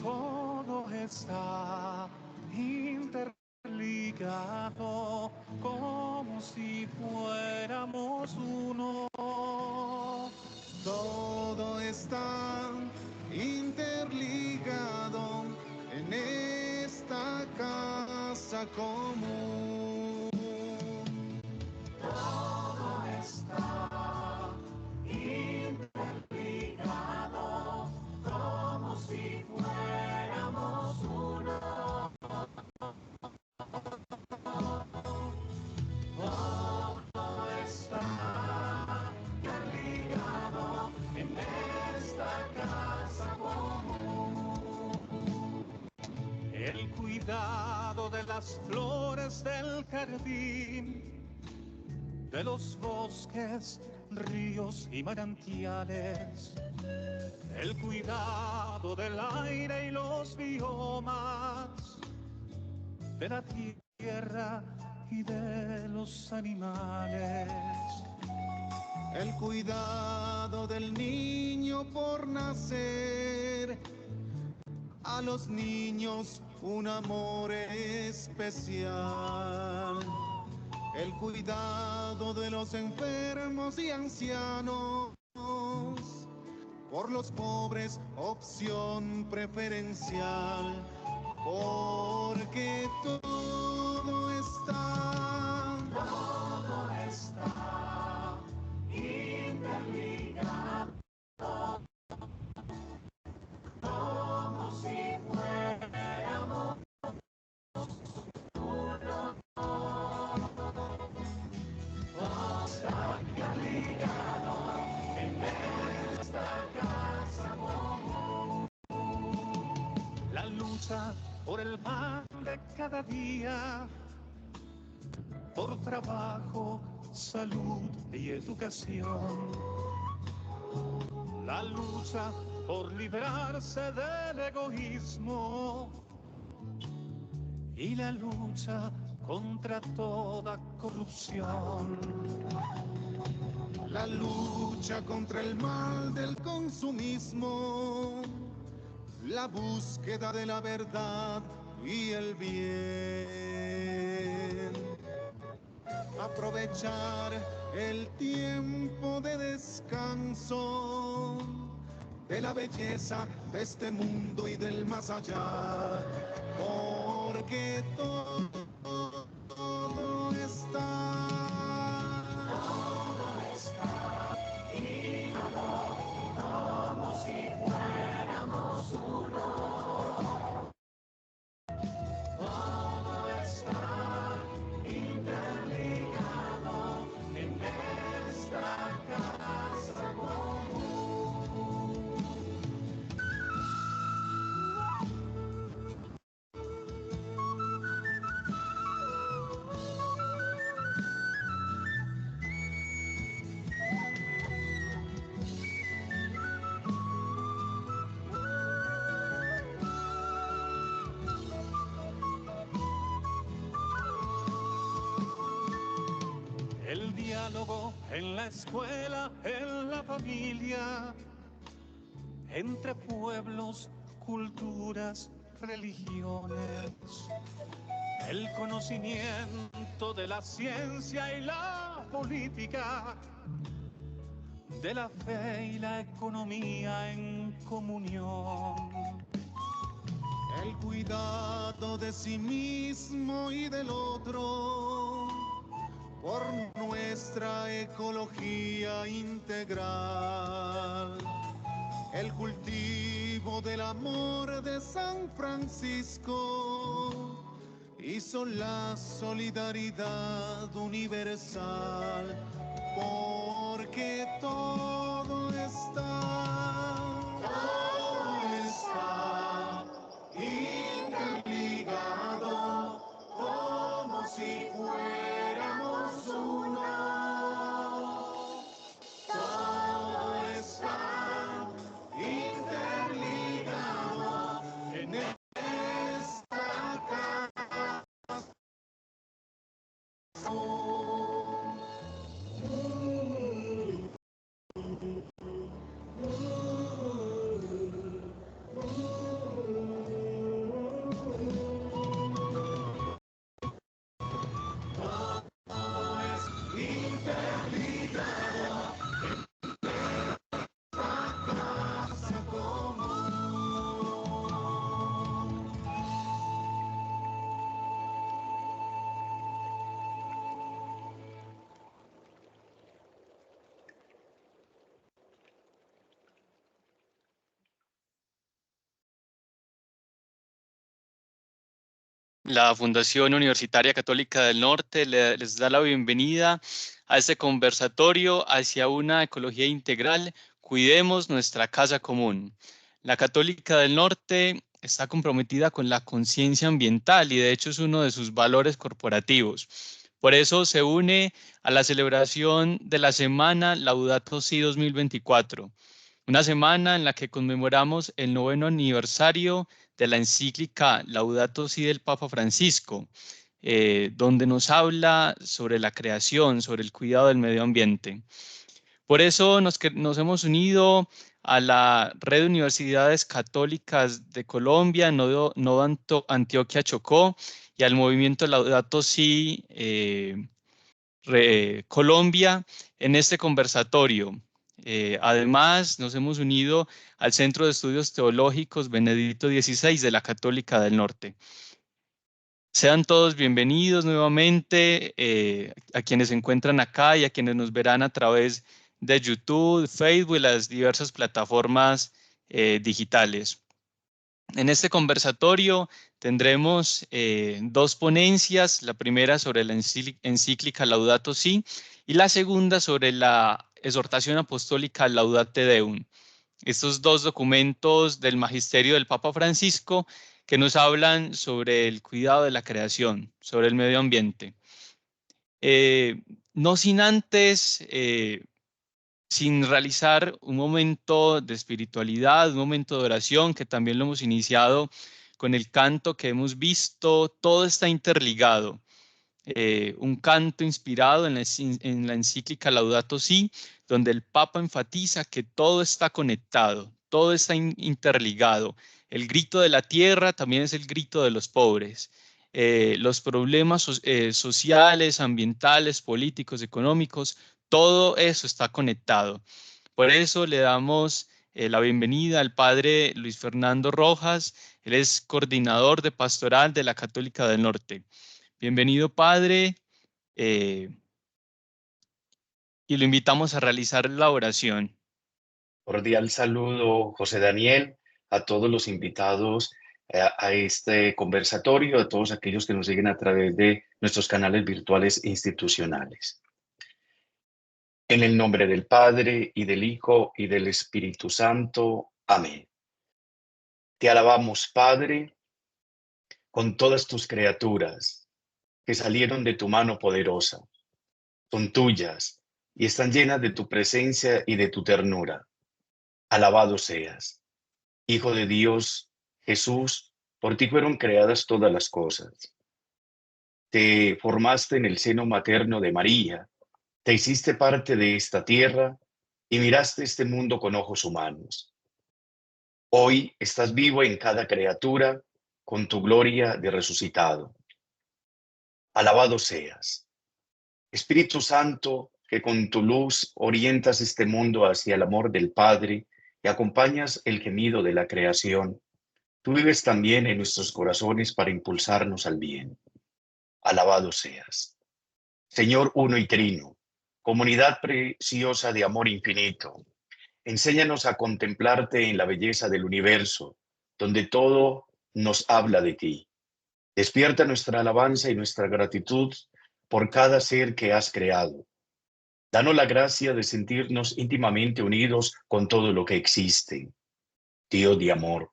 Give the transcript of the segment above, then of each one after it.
Todo está interligado como si fuéramos uno. Todo está interligado en esta casa común. Todo está interligado como si fuéramos uno. Todo está interligado en esta casa común. El cuidado de las flores del jardín, de los bosques, ríos y manantiales, el cuidado del aire y los biomas, de la tierra y de los animales. El cuidado del niño por nacer, a los niños un amor especial. El cuidado de los enfermos y ancianos, por los pobres opción preferencial, porque todo está Interligado como si fuéramos uno. Todo está interligado en esta casa común. La lucha por el pan de cada día, por trabajo, salud y educación. La lucha por librarse del egoísmo y la lucha contra toda corrupción. la lucha contra el mal del consumismo, la búsqueda de la verdad y el bien. Aprovechar el tiempo de descanso, de la belleza de este mundo y del más allá, porque todo está Como si fuéramos uno. Todo está interligado en esta casa común. El diálogo en la escuela, en la familia, entre pueblos, culturas, religiones. El conocimiento de la ciencia y la política, de la fe y la economía en comunión. el cuidado de sí mismo y del otro, por nuestra ecología integral. El cultivo del amor de San Francisco hizo la solidaridad universal, porque todo está interligado como si fuéramos uno. Todo está interligado en esta casa. La Fundación Universitaria Católica del Norte les da la bienvenida a este conversatorio hacia una ecología integral. Cuidemos nuestra casa común. La Católica del Norte está comprometida con la conciencia ambiental y de hecho es uno de sus valores corporativos. Por eso se une a la celebración de la semana Laudato Si 2024. Una semana en la que conmemoramos el 9º aniversario de la encíclica Laudato Si del Papa Francisco, donde nos habla sobre la creación, sobre el cuidado del medio ambiente. Por eso nos hemos unido a la Red de Universidades Católicas de Colombia, Nodo Antioquia Chocó, y al movimiento Laudato Si Colombia en este conversatorio. Además, nos hemos unido al Centro de Estudios Teológicos Benedicto XVI de la Católica del Norte. Sean todos bienvenidos nuevamente a quienes se encuentran acá y a quienes nos verán a través de YouTube, Facebook y las diversas plataformas digitales. En este conversatorio tendremos dos ponencias, la primera sobre la encíclica Laudato Si y la segunda sobre la exhortación apostólica Laudate Deum. Estos dos documentos del magisterio del Papa Francisco que nos hablan sobre el cuidado de la creación, sobre el medio ambiente. No sin antes sin realizar un momento de espiritualidad, un momento de oración, que también lo hemos iniciado con el canto que hemos visto, todo está interligado. Un canto inspirado en la encíclica Laudato Si, donde el Papa enfatiza que todo está conectado, todo está interligado. El grito de la tierra también es el grito de los pobres. Los problemas sociales, ambientales, políticos, económicos, todo eso está conectado. Por eso le damos la bienvenida al padre Luis Fernando Rojas. Él es coordinador de pastoral de la Católica del Norte. Bienvenido, padre, y lo invitamos a realizar la oración. Cordial saludo, José Daniel, a todos los invitados a este conversatorio, a todos aquellos que nos siguen a través de nuestros canales virtuales institucionales. En el nombre del Padre, y del Hijo, y del Espíritu Santo. Amén. Te alabamos, Padre, con todas tus criaturas que salieron de tu mano poderosa. Son tuyas y están llenas de tu presencia y de tu ternura. Alabado seas. Hijo de Dios, Jesús, por ti fueron creadas todas las cosas. Te formaste en el seno materno de María, te hiciste parte de esta tierra y miraste este mundo con ojos humanos. Hoy estás vivo en cada criatura con tu gloria de resucitado. Alabado seas. Espíritu Santo, que con tu luz orientas este mundo hacia el amor del Padre y acompañas el gemido de la creación. Tú vives también en nuestros corazones para impulsarnos al bien. Alabado seas. Señor uno y trino, comunidad preciosa de amor infinito, enséñanos a contemplarte en la belleza del universo, donde todo nos habla de ti. Despierta nuestra alabanza y nuestra gratitud por cada ser que has creado. Danos la gracia de sentirnos íntimamente unidos con todo lo que existe. Dios de amor,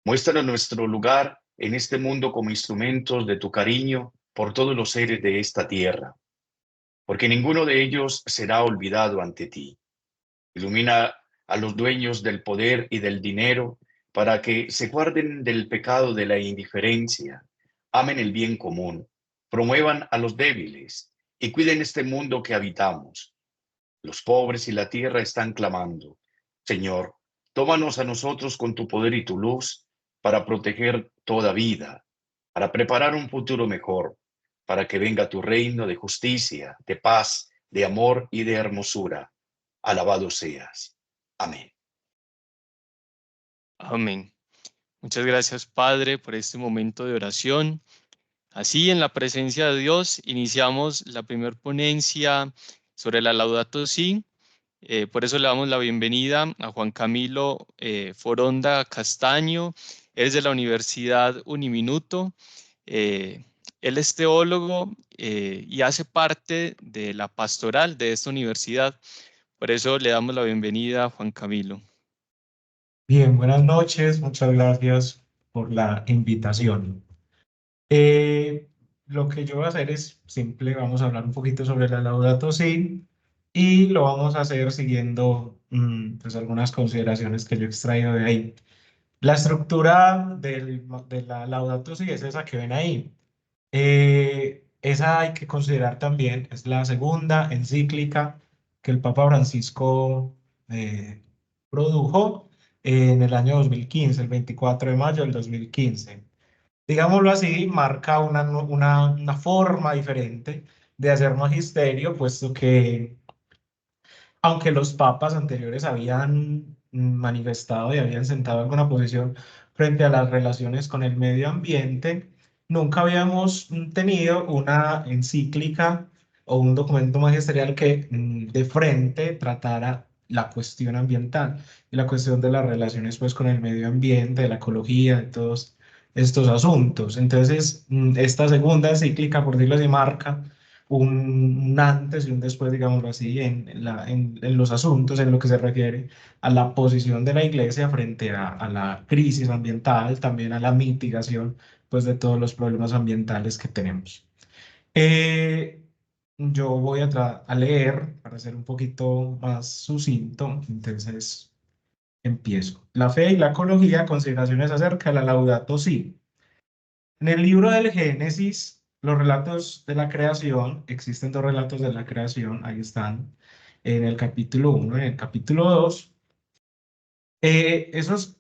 muéstranos nuestro lugar en este mundo como instrumentos de tu cariño por todos los seres de esta tierra, porque ninguno de ellos será olvidado ante ti. Ilumina a los dueños del poder y del dinero para que se guarden del pecado de la indiferencia, amen el bien común, promuevan a los débiles y cuiden este mundo que habitamos. Los pobres y la tierra están clamando. Señor, tómanos a nosotros con tu poder y tu luz para proteger toda vida, para preparar un futuro mejor, para que venga tu reino de justicia, de paz, de amor y de hermosura. Alabado seas. Amén. Amén. Muchas gracias, Padre, por este momento de oración. Así, en la presencia de Dios, iniciamos la primera ponencia sobre la Laudato Si. Por eso le damos la bienvenida a Juan Camilo Foronda Castaño. Es de la Universidad Uniminuto. Él es teólogo y hace parte de la pastoral de esta universidad. Por eso le damos la bienvenida a Juan Camilo. Bien, buenas noches, muchas gracias por la invitación. Lo que yo voy a hacer es simple, vamos a hablar un poquito sobre la Laudato Si y lo vamos a hacer siguiendo pues algunas consideraciones que yo he extraído de ahí. La estructura de la Laudato Si es esa que ven ahí. Esa hay que considerar también, es la segunda encíclica que el Papa Francisco produjo en el año 2015, el 24 de mayo del 2015. Digámoslo así, marca una forma diferente de hacer magisterio, puesto que aunque los papas anteriores habían manifestado y habían sentado alguna posición frente a las relaciones con el medio ambiente, nunca habíamos tenido una encíclica o un documento magisterial que de frente tratara la cuestión ambiental y la cuestión de las relaciones pues con el medio ambiente, de la ecología, de todos estos asuntos. Entonces, esta segunda encíclica, por decirlo así, marca un antes y un después, digámoslo así, en los asuntos, en lo que se refiere a la posición de la Iglesia frente a la crisis ambiental, también a la mitigación, pues, de todos los problemas ambientales que tenemos. Yo voy a leer para ser un poquito más sucinto, entonces empiezo. La fe y la ecología, consideraciones acerca de la Laudato Si. En el libro del Génesis, los relatos de la creación, existen dos relatos de la creación, ahí están, en el capítulo 1, en el capítulo 2. Esos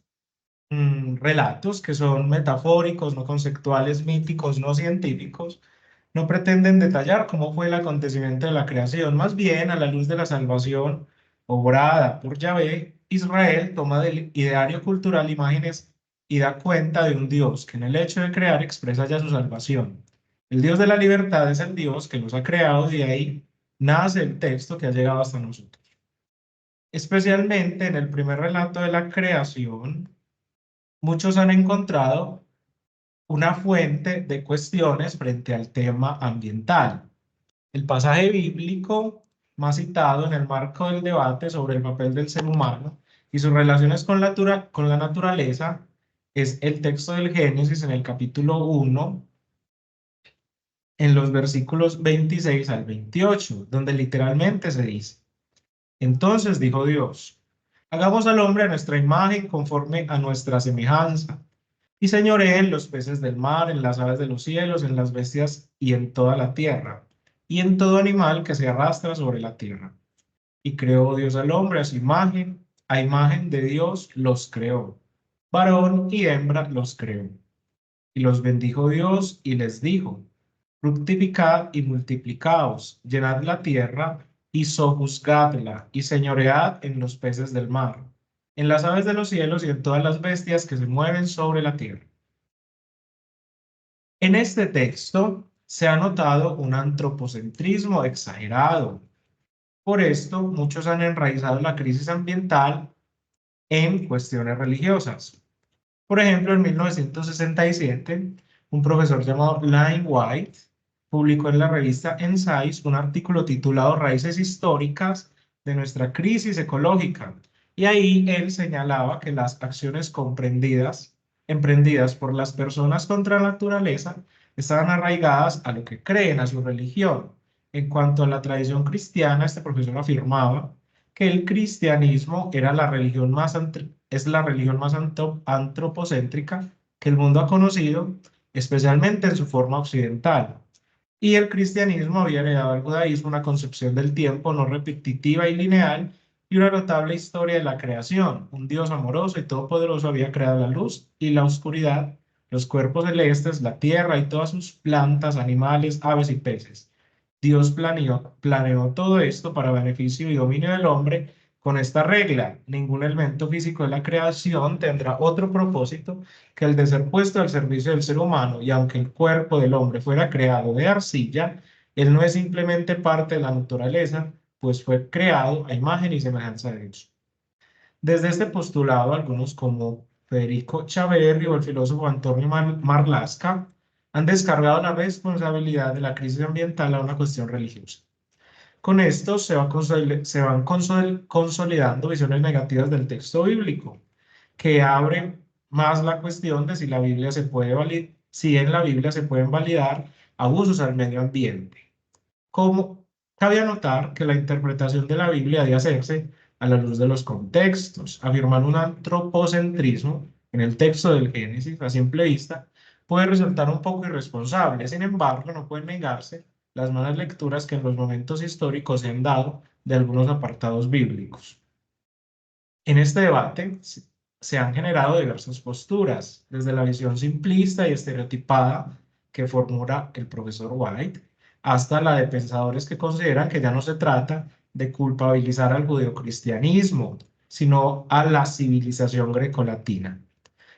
relatos que son metafóricos, no conceptuales, míticos, no científicos, no pretenden detallar cómo fue el acontecimiento de la creación, más bien a la luz de la salvación obrada por Yahvé, Israel toma del ideario cultural imágenes y da cuenta de un Dios que en el hecho de crear expresa ya su salvación. El Dios de la libertad es el Dios que los ha creado y de ahí nace el texto que ha llegado hasta nosotros. Especialmente en el primer relato de la creación, muchos han encontrado una fuente de cuestiones frente al tema ambiental. El pasaje bíblico más citado en el marco del debate sobre el papel del ser humano y sus relaciones con la naturaleza es el texto del Génesis en el capítulo 1, en los versículos 26 al 28, donde literalmente se dice: Entonces dijo Dios, hagamos al hombre a nuestra imagen conforme a nuestra semejanza, y señoree en los peces del mar, en las aves de los cielos, en las bestias y en toda la tierra, y en todo animal que se arrastra sobre la tierra. Y creó Dios al hombre a su imagen, a imagen de Dios los creó, varón y hembra los creó. Y los bendijo Dios y les dijo: fructificad y multiplicaos, llenad la tierra y sojuzgadla, y señoread en los peces del mar, en las aves de los cielos y en todas las bestias que se mueven sobre la tierra. En este texto se ha notado un antropocentrismo exagerado. Por esto, muchos han enraizado la crisis ambiental en cuestiones religiosas. Por ejemplo, en 1967, un profesor llamado Lynn White publicó en la revista Ensayos un artículo titulado Raíces históricas de nuestra crisis ecológica. Y ahí él señalaba que las acciones emprendidas por las personas contra la naturaleza estaban arraigadas a lo que creen, a su religión. En cuanto a la tradición cristiana, este profesor afirmaba que el cristianismo era es la religión más antropocéntrica que el mundo ha conocido, especialmente en su forma occidental. Y el cristianismo había heredado al judaísmo una concepción del tiempo no repetitiva y lineal y una notable historia de la creación. Un Dios amoroso y todopoderoso había creado la luz y la oscuridad, los cuerpos celestes, la tierra y todas sus plantas, animales, aves y peces. Dios planeó todo esto para beneficio y dominio del hombre con esta regla: ningún elemento físico de la creación tendrá otro propósito que el de ser puesto al servicio del ser humano, y aunque el cuerpo del hombre fuera creado de arcilla, él no es simplemente parte de la naturaleza, pues fue creado a imagen y semejanza de Dios. Desde este postulado, algunos como Federico Chaverri o el filósofo Antonio Marlasca han descargado la responsabilidad de la crisis ambiental a una cuestión religiosa. Con esto se van consolidando visiones negativas del texto bíblico, que abren más la cuestión de si la Biblia se puede si en la Biblia se pueden validar abusos al medio ambiente. Como cabe anotar que la interpretación de la Biblia ha de hacerse a la luz de los contextos. Afirmar un antropocentrismo en el texto del Génesis a simple vista puede resultar un poco irresponsable. Sin embargo, no pueden negarse las malas lecturas que en los momentos históricos se han dado de algunos apartados bíblicos. En este debate se han generado diversas posturas, desde la visión simplista y estereotipada que formula el profesor White, hasta la de pensadores que consideran que ya no se trata de culpabilizar al judeocristianismo, sino a la civilización grecolatina.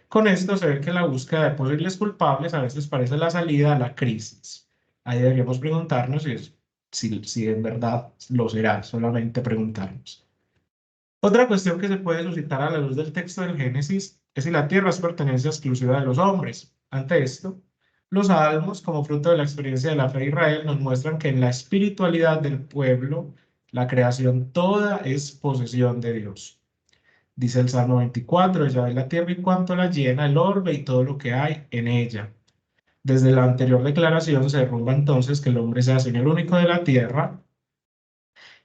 Con esto se ve que la búsqueda de posibles culpables a veces parece la salida a la crisis. Ahí deberíamos preguntarnos si en verdad lo será, solamente preguntarnos. Otra cuestión que se puede suscitar a la luz del texto del Génesis es si la tierra es pertenencia exclusiva de los hombres. Ante esto, los salmos, como fruto de la experiencia de la fe de Israel, nos muestran que en la espiritualidad del pueblo, la creación toda es posesión de Dios. Dice el Salmo 24, ella ve la tierra y cuanto la llena, el orbe y todo lo que hay en ella. Desde la anterior declaración se derrumba entonces que el hombre sea señor único de la tierra,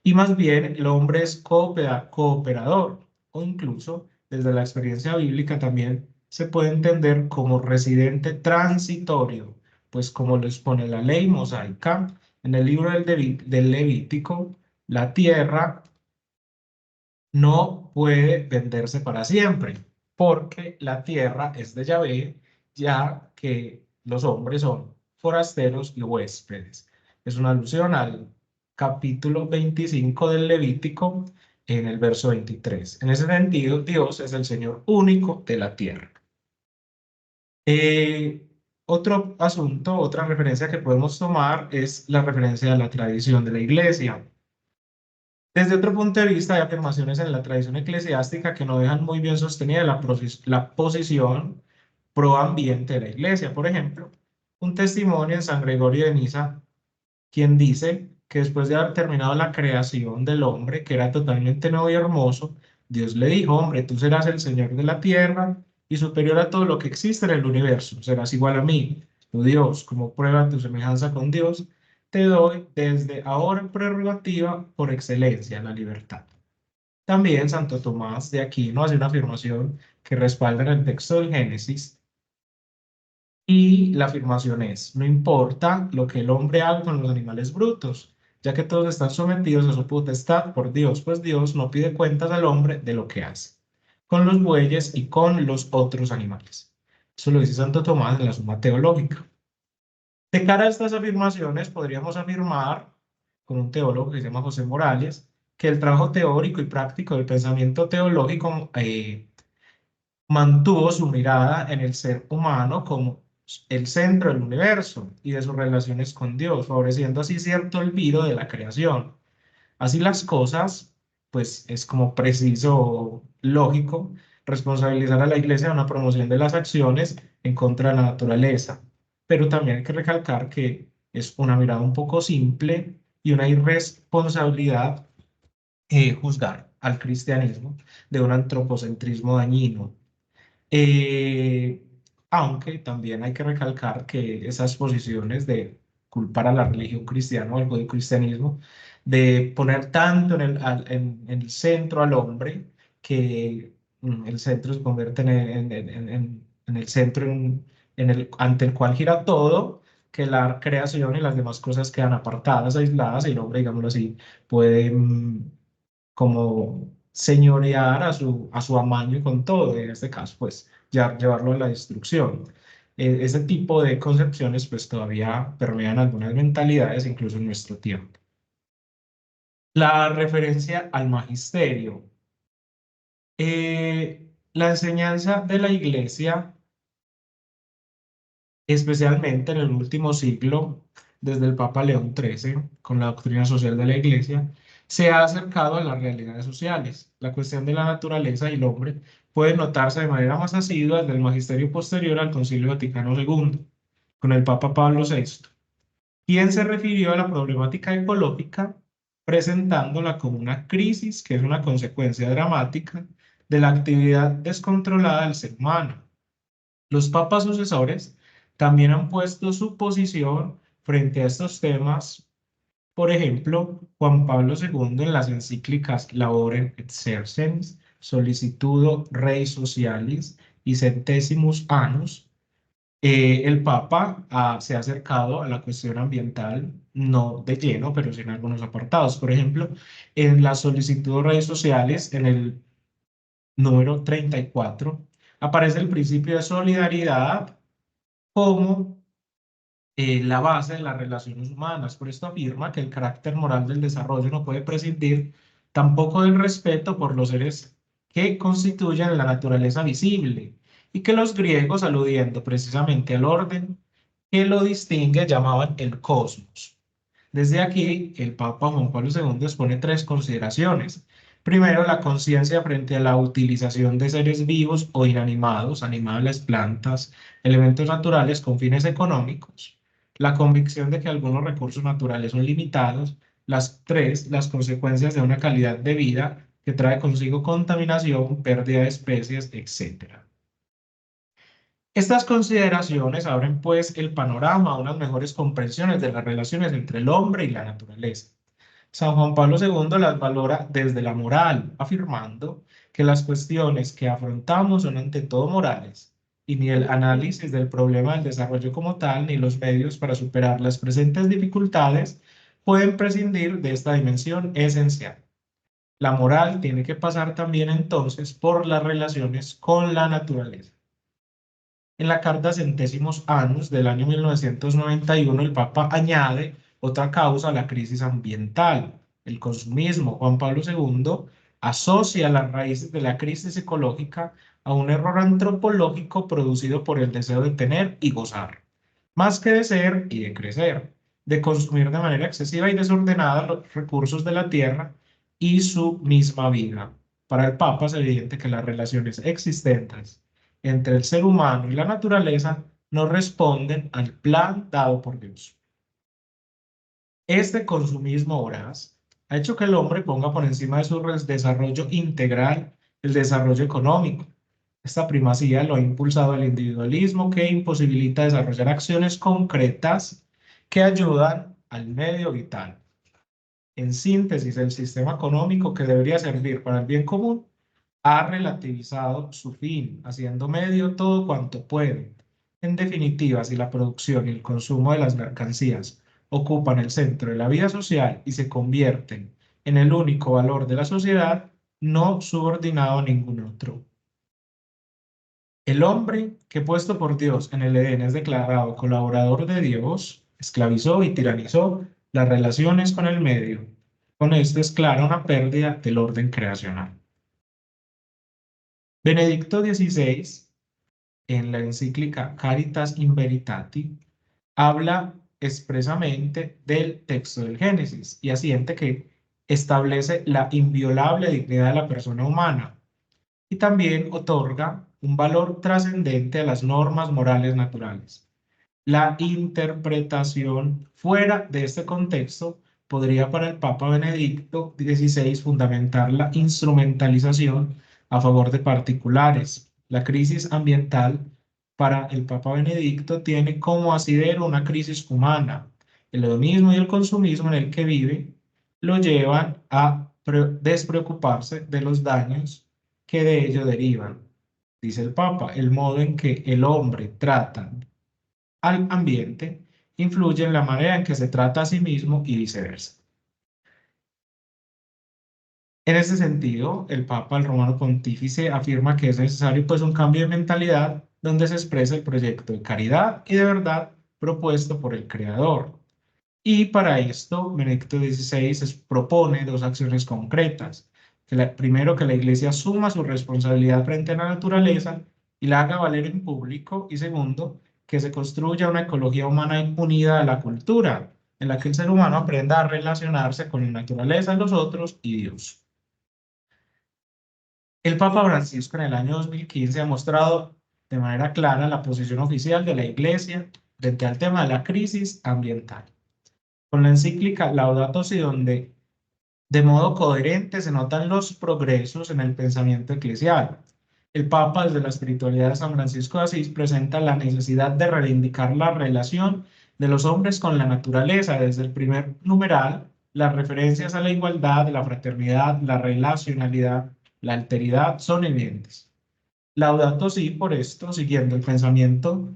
y más bien el hombre es cooperador, o incluso desde la experiencia bíblica también se puede entender como residente transitorio, pues como lo expone la ley mosaica en el libro del Levítico, la tierra no puede venderse para siempre, porque la tierra es de Yahvé, ya que los hombres son forasteros y huéspedes. Es una alusión al capítulo 25 del Levítico en el verso 23. En ese sentido, Dios es el Señor único de la tierra. Otro asunto, otra referencia que podemos tomar es la referencia a la tradición de la iglesia. Desde otro punto de vista, hay afirmaciones en la tradición eclesiástica que no dejan muy bien sostenida la posición proambiente de la iglesia. Por ejemplo, un testimonio en San Gregorio de Niza, quien dice que después de haber terminado la creación del hombre, que era totalmente nuevo y hermoso, Dios le dijo: hombre, tú serás el Señor de la tierra y superior a todo lo que existe en el universo. Serás igual a mí, tu Dios, como prueba de tu semejanza con Dios. Te doy desde ahora prerrogativa por excelencia, la libertad. También Santo Tomás de Aquino hace una afirmación que respalda en el texto del Génesis, y la afirmación es: no importa lo que el hombre haga con los animales brutos, ya que todos están sometidos a su potestad por Dios, pues Dios no pide cuentas al hombre de lo que hace con los bueyes y con los otros animales. Eso lo dice Santo Tomás en la Suma Teológica. De cara a estas afirmaciones, podríamos afirmar, con un teólogo que se llama José Morales, que el trabajo teórico y práctico del pensamiento teológico mantuvo su mirada en el ser humano como el centro del universo y de sus relaciones con Dios, favoreciendo así cierto olvido de la creación. Así las cosas, pues es como preciso, lógico, responsabilizar a la Iglesia de una promoción de las acciones en contra de la naturaleza. Pero también hay que recalcar que es una mirada un poco simple y una irresponsabilidad juzgar al cristianismo de un antropocentrismo dañino. Eh, Aunque también hay que recalcar que esas posiciones de culpar a la religión cristiana o al judeocristianismo, de poner tanto en el centro al hombre, que el centro se convierte en el centro ante el cual gira todo, que la creación y las demás cosas quedan apartadas, aisladas, y el hombre, digámoslo así, puede como señorear a su amaño y con todo, en este caso, pues ya llevarlo a la destrucción. Ese tipo de concepciones pues todavía permean algunas mentalidades, incluso en nuestro tiempo. La referencia al magisterio. La enseñanza de la Iglesia, especialmente en el último siglo, desde el Papa León XIII, con la doctrina social de la Iglesia, se ha acercado a las realidades sociales. La cuestión de la naturaleza y el hombre puede notarse de manera más asidua desde el magisterio posterior al Concilio Vaticano II. con el Papa Pablo VI, quien se refirió a la problemática ecológica presentándola como una crisis que es una consecuencia dramática de la actividad descontrolada del ser humano. Los papas sucesores también han puesto su posición frente a estos temas. Por ejemplo, Juan Pablo II en las encíclicas Laborem Exercens, Solicitudo Rei Socialis y Centesimus Annus, el Papa se ha acercado a la cuestión ambiental, no de lleno, pero sí en algunos apartados. Por ejemplo, en la solicitud de redes sociales, en el número 34, aparece el principio de solidaridad como la base de las relaciones humanas. Por esto afirma que el carácter moral del desarrollo no puede prescindir tampoco del respeto por los seres que constituyen la naturaleza visible, y que los griegos, aludiendo precisamente al orden que lo distingue, llamaban el cosmos. Desde aquí, el Papa Juan Pablo II expone tres consideraciones. Primero, la conciencia frente a la utilización de seres vivos o inanimados, animales, plantas, elementos naturales con fines económicos. La convicción de que algunos recursos naturales son limitados. Las consecuencias de una calidad de vida que trae consigo contaminación, pérdida de especies, etc. Estas consideraciones abren pues el panorama a unas mejores comprensiones de las relaciones entre el hombre y la naturaleza. San Juan Pablo II las valora desde la moral, afirmando que las cuestiones que afrontamos son ante todo morales, y ni el análisis del problema del desarrollo como tal, ni los medios para superar las presentes dificultades pueden prescindir de esta dimensión esencial. La moral tiene que pasar también entonces por las relaciones con la naturaleza. En la carta Centesimus Annus del año 1991, el Papa añade otra causa a la crisis ambiental, el consumismo. Juan Pablo II asocia las raíces de la crisis ecológica a un error antropológico producido por el deseo de tener y gozar, más que de ser y de crecer, de consumir de manera excesiva y desordenada los recursos de la tierra y su misma vida. Para el Papa es evidente que las relaciones existentes entre el ser humano y la naturaleza no responden al plan dado por Dios. Este consumismo voraz ha hecho que el hombre ponga por encima de su desarrollo integral el desarrollo económico. Esta primacía lo ha impulsado el individualismo, que imposibilita desarrollar acciones concretas que ayudan al medio vital. En síntesis, el sistema económico, que debería servir para el bien común, ha relativizado su fin, haciendo medio todo cuanto puede. En definitiva, si la producción y el consumo de las mercancías ocupan el centro de la vida social y se convierten en el único valor de la sociedad, no subordinado a ningún otro. El hombre, que puesto por Dios en el Edén es declarado colaborador de Dios, esclavizó y tiranizó las relaciones con el medio. Con esto es clara una pérdida del orden creacional. Benedicto XVI, en la encíclica Caritas in Veritati, habla expresamente del texto del Génesis y asiente que establece la inviolable dignidad de la persona humana y también otorga un valor trascendente a las normas morales naturales. La interpretación fuera de este contexto podría para el Papa Benedicto XVI fundamentar la instrumentalización a favor de particulares. La crisis ambiental para el Papa Benedicto tiene como asidero una crisis humana. El hedonismo y el consumismo en el que vive lo llevan a despreocuparse de los daños que de ello derivan. Dice el Papa, el modo en que el hombre trata al ambiente influye en la manera en que se trata a sí mismo y viceversa. En ese sentido, el Papa, el Romano Pontífice, afirma que es necesario pues un cambio de mentalidad donde se expresa el proyecto de caridad y de verdad propuesto por el Creador. Y para esto, Benedicto XVI propone dos acciones concretas. Primero, que la Iglesia asuma su responsabilidad frente a la naturaleza y la haga valer en público. Y segundo, que se construya una ecología humana unida a la cultura, en la que el ser humano aprenda a relacionarse con la naturaleza, los otros y Dios. El Papa Francisco en el año 2015 ha mostrado de manera clara la posición oficial de la Iglesia frente al tema de la crisis ambiental. Con la encíclica Laudato Si, donde de modo coherente se notan los progresos en el pensamiento eclesial. El Papa, desde la espiritualidad de San Francisco de Asís, presenta la necesidad de reivindicar la relación de los hombres con la naturaleza. Desde el primer numeral, las referencias a la igualdad, la fraternidad, la relacionalidad, la alteridad son evidentes. Laudato Si, por esto, siguiendo el pensamiento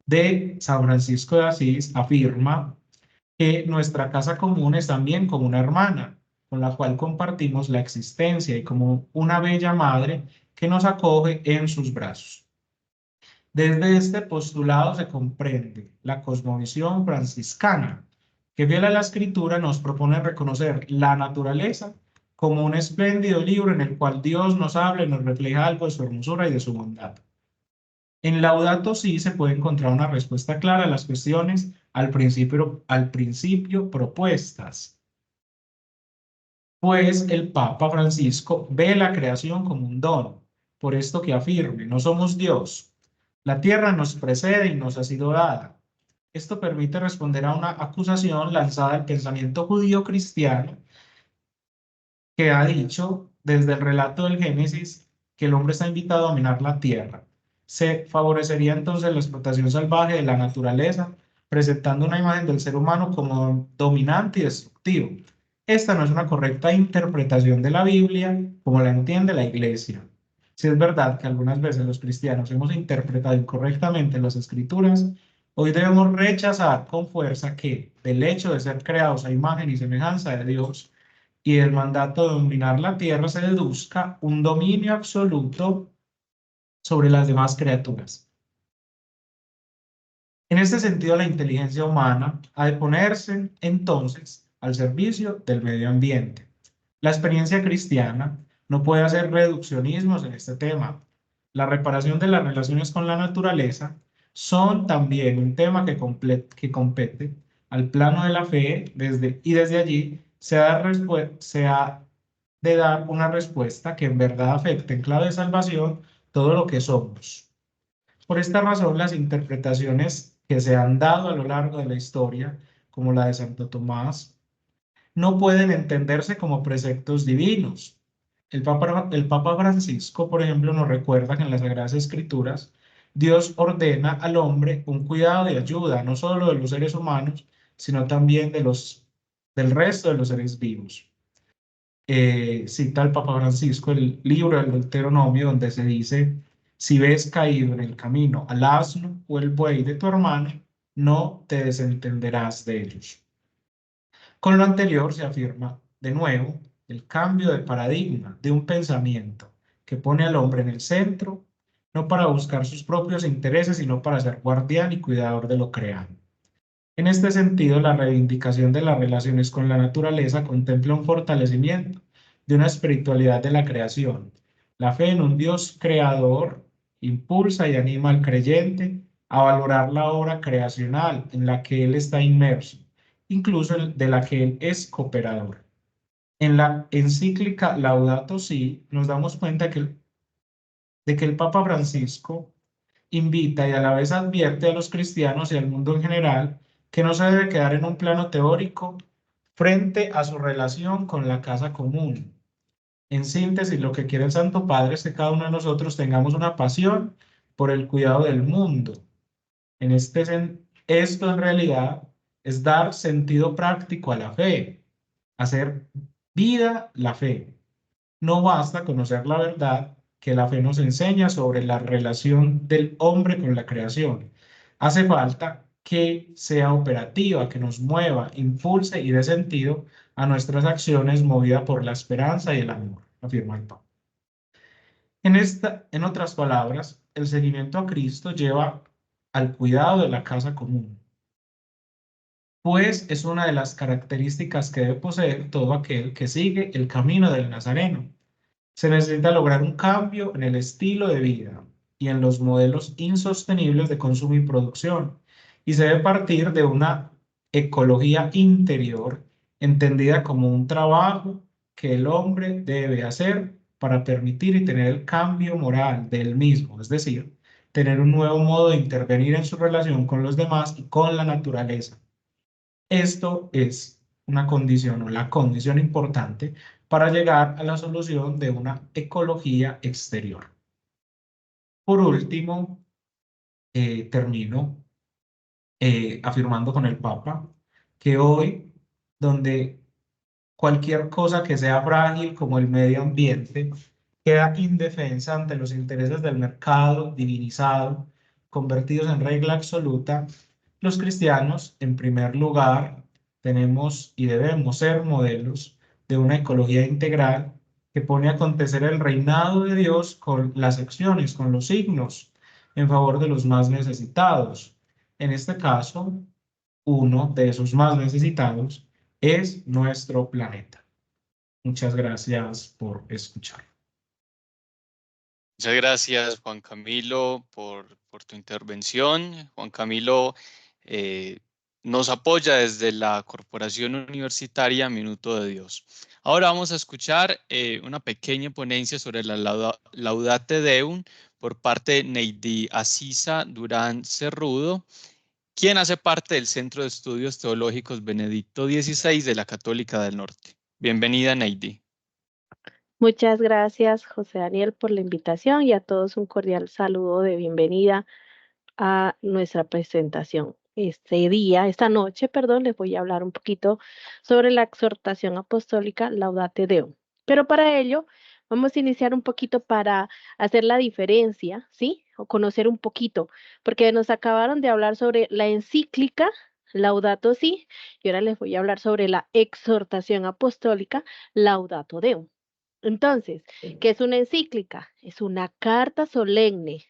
de San Francisco de Asís, afirma que nuestra casa común es también como una hermana, con la cual compartimos la existencia y como una bella madre que nos acoge en sus brazos. Desde este postulado se comprende la cosmovisión franciscana, que fiel a la escritura nos propone reconocer la naturaleza como un espléndido libro en el cual Dios nos habla y nos refleja algo de su hermosura y de su bondad. En Laudato Si se puede encontrar una respuesta clara a las cuestiones al principio propuestas, pues el Papa Francisco ve la creación como un don, por esto que afirme, no somos Dios, la tierra nos precede y nos ha sido dada. Esto permite responder a una acusación lanzada al pensamiento judío cristiano que ha dicho desde el relato del Génesis que el hombre está invitado a dominar la tierra. Se favorecería entonces la explotación salvaje de la naturaleza, presentando una imagen del ser humano como dominante y destructivo. Esta no es una correcta interpretación de la Biblia como la entiende la Iglesia. Si es verdad que algunas veces los cristianos hemos interpretado incorrectamente las Escrituras, hoy debemos rechazar con fuerza que, del hecho de ser creados a imagen y semejanza de Dios y del mandato de dominar la tierra, se deduzca un dominio absoluto sobre las demás criaturas. En este sentido, la inteligencia humana ha de ponerse entonces al servicio del medio ambiente. La experiencia cristiana no puede hacer reduccionismos en este tema. La reparación de las relaciones con la naturaleza son también un tema que compete al plano de la fe y desde allí se ha de dar una respuesta que en verdad afecte en clave de salvación todo lo que somos. Por esta razón, las interpretaciones que se han dado a lo largo de la historia, como la de Santo Tomás, no pueden entenderse como preceptos divinos. El Papa Francisco, por ejemplo, nos recuerda que en las Sagradas Escrituras Dios ordena al hombre un cuidado y ayuda, no solo de los seres humanos, sino también del resto de los seres vivos. Cita el Papa Francisco el libro del Deuteronomio, donde se dice: si ves caído en el camino al asno o el buey de tu hermano, no te desentenderás de ellos. Con lo anterior se afirma de nuevo el cambio de paradigma de un pensamiento que pone al hombre en el centro, no para buscar sus propios intereses, sino para ser guardián y cuidador de lo creado. En este sentido, la reivindicación de las relaciones con la naturaleza contempla un fortalecimiento de una espiritualidad de la creación. La fe en un Dios creador impulsa y anima al creyente a valorar la obra creacional en la que él está inmerso, incluso de la que él es cooperador. En la encíclica Laudato Si nos damos cuenta de que el Papa Francisco invita y a la vez advierte a los cristianos y al mundo en general que no se debe quedar en un plano teórico frente a su relación con la casa común. En síntesis, lo que quiere el Santo Padre es que cada uno de nosotros tengamos una pasión por el cuidado del mundo. Esto en realidad es dar sentido práctico a la fe, hacer vida la fe. No basta conocer la verdad que la fe nos enseña sobre la relación del hombre con la creación. Hace falta que sea operativa, que nos mueva, impulse y dé sentido a nuestras acciones movida por la esperanza y el amor, afirma el Papa. En otras palabras, el seguimiento a Cristo lleva al cuidado de la casa común, pues es una de las características que debe poseer todo aquel que sigue el camino del Nazareno. Se necesita lograr un cambio en el estilo de vida y en los modelos insostenibles de consumo y producción, y se debe partir de una ecología interior entendida como un trabajo que el hombre debe hacer para permitir y tener el cambio moral de él mismo, es decir, tener un nuevo modo de intervenir en su relación con los demás y con la naturaleza. Esto es una condición o la condición importante para llegar a la solución de una ecología exterior. Por último, termino afirmando con el Papa que hoy, donde cualquier cosa que sea frágil como el medio ambiente queda indefensa ante los intereses del mercado divinizado, convertidos en regla absoluta, los cristianos, en primer lugar, tenemos y debemos ser modelos de una ecología integral que pone a acontecer el reinado de Dios con las acciones, con los signos, en favor de los más necesitados. En este caso, uno de esos más necesitados es nuestro planeta. Muchas gracias por escuchar. Muchas gracias, Juan Camilo, por tu intervención. Juan Camilo nos apoya desde la Corporación Universitaria Minuto de Dios. Ahora vamos a escuchar una pequeña ponencia sobre la Laudate Deum por parte de Neidi Asisa Durán Cerrudo, quien hace parte del Centro de Estudios Teológicos Benedicto XVI de la Católica del Norte. Bienvenida, Neidi. Muchas gracias, José Daniel, por la invitación y a todos un cordial saludo de bienvenida a nuestra presentación. Esta noche, les voy a hablar un poquito sobre la exhortación apostólica Laudate Deum. Pero para ello, vamos a iniciar un poquito para hacer la diferencia, ¿sí? O conocer un poquito, porque nos acabaron de hablar sobre la encíclica Laudato Si, y ahora les voy a hablar sobre la exhortación apostólica Laudato Deum. Entonces, ¿qué es una encíclica? Es una carta solemne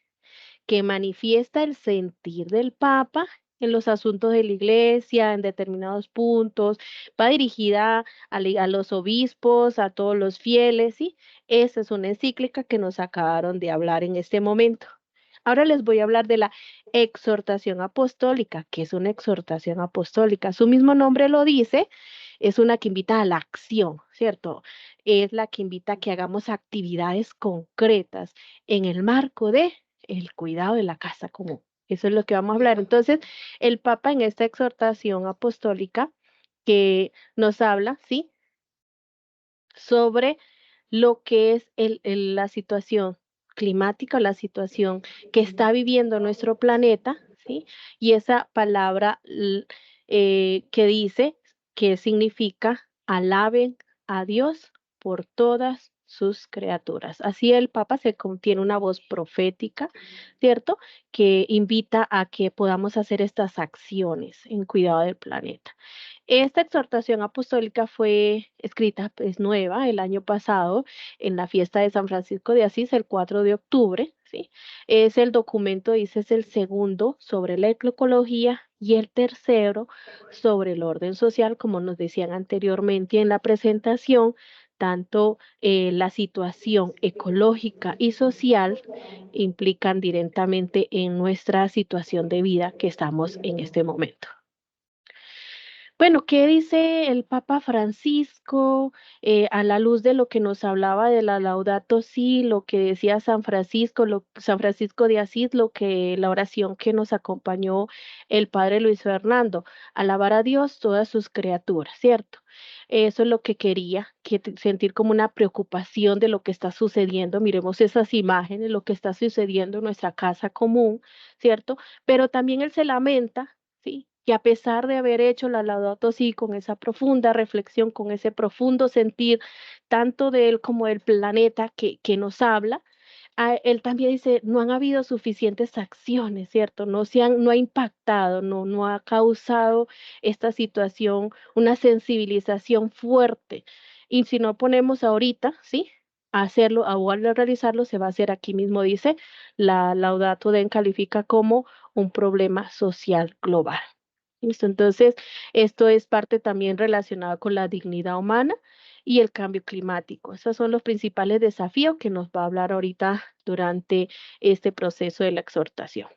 que manifiesta el sentir del Papa en los asuntos de la Iglesia, en determinados puntos, va dirigida a los obispos, a todos los fieles, ¿sí? Esa es una encíclica que nos acabaron de hablar en este momento. Ahora les voy a hablar de la exhortación apostólica. ¿Qué es una exhortación apostólica? Su mismo nombre lo dice, es una que invita a la acción, ¿cierto? Es la que invita a que hagamos actividades concretas en el marco de el cuidado de la casa común. Eso es lo que vamos a hablar. Entonces, el Papa en esta exhortación apostólica que nos habla, ¿sí? Sobre lo que es la situación climática, la situación que está viviendo nuestro planeta, ¿sí? Y esa palabra que dice, que significa alaben a Dios por todas sus criaturas. Así el Papa se contiene una voz profética, ¿cierto? Que invita a que podamos hacer estas acciones en cuidado del planeta. Esta exhortación apostólica fue escrita, es nueva, el año pasado, en la fiesta de San Francisco de Asís, el 4 de octubre, ¿sí? Es el documento, dice, es el segundo sobre la ecología y el tercero sobre el orden social, como nos decían anteriormente en la presentación, tanto la situación ecológica y social implican directamente en nuestra situación de vida que estamos en este momento. Bueno, ¿qué dice el Papa Francisco a la luz de lo que nos hablaba de la Laudato Si, lo que decía San Francisco, San Francisco de Asís, la oración que nos acompañó el Padre Luis Fernando? Alabar a Dios todas sus criaturas, ¿cierto? Eso es lo que quería, sentir como una preocupación de lo que está sucediendo. Miremos esas imágenes, lo que está sucediendo en nuestra casa común, ¿cierto? Pero también él se lamenta, ¿sí? Que a pesar de haber hecho la Laudato Si con esa profunda reflexión, con ese profundo sentir, tanto de él como del planeta que nos habla, él también dice, no han habido suficientes acciones, ¿cierto? No ha impactado, no ha causado esta situación una sensibilización fuerte. Y si no ponemos ahorita, ¿sí? A hacerlo, a realizarlo, se va a hacer aquí mismo, dice, la Laudato Si califica como un problema social global. ¿Listo? Entonces, esto es parte también relacionada con la dignidad humana y el cambio climático. Esos son los principales desafíos que nos va a hablar ahorita durante este proceso de la exhortación.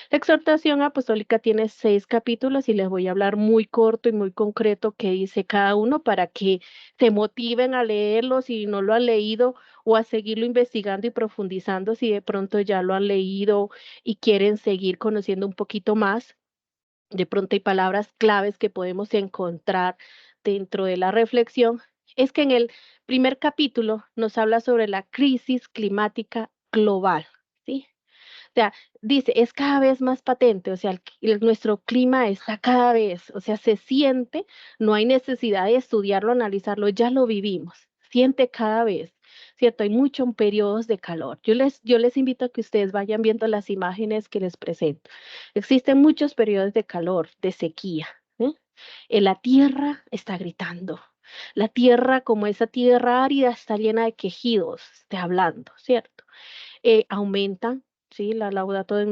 La exhortación apostólica tiene 6 capítulos y les voy a hablar muy corto y muy concreto qué dice cada uno para que se motiven a leerlo si no lo han leído o a seguirlo investigando y profundizando si de pronto ya lo han leído y quieren seguir conociendo un poquito más. De pronto hay palabras claves que podemos encontrar dentro de la reflexión. Es que en el primer capítulo nos habla sobre la crisis climática global, ¿sí? O sea, dice, es cada vez más patente, o sea, nuestro clima está cada vez, o sea, se siente, no hay necesidad de estudiarlo, analizarlo, ya lo vivimos, siente cada vez, ¿cierto? Hay muchos periodos de calor. Yo les invito a que ustedes vayan viendo las imágenes que les presento. Existen muchos periodos de calor, de sequía, ¿eh? La tierra está gritando. La tierra, como esa tierra árida, está llena de quejidos, está hablando, ¿cierto? Aumentan, ¿sí? La Laudato Deum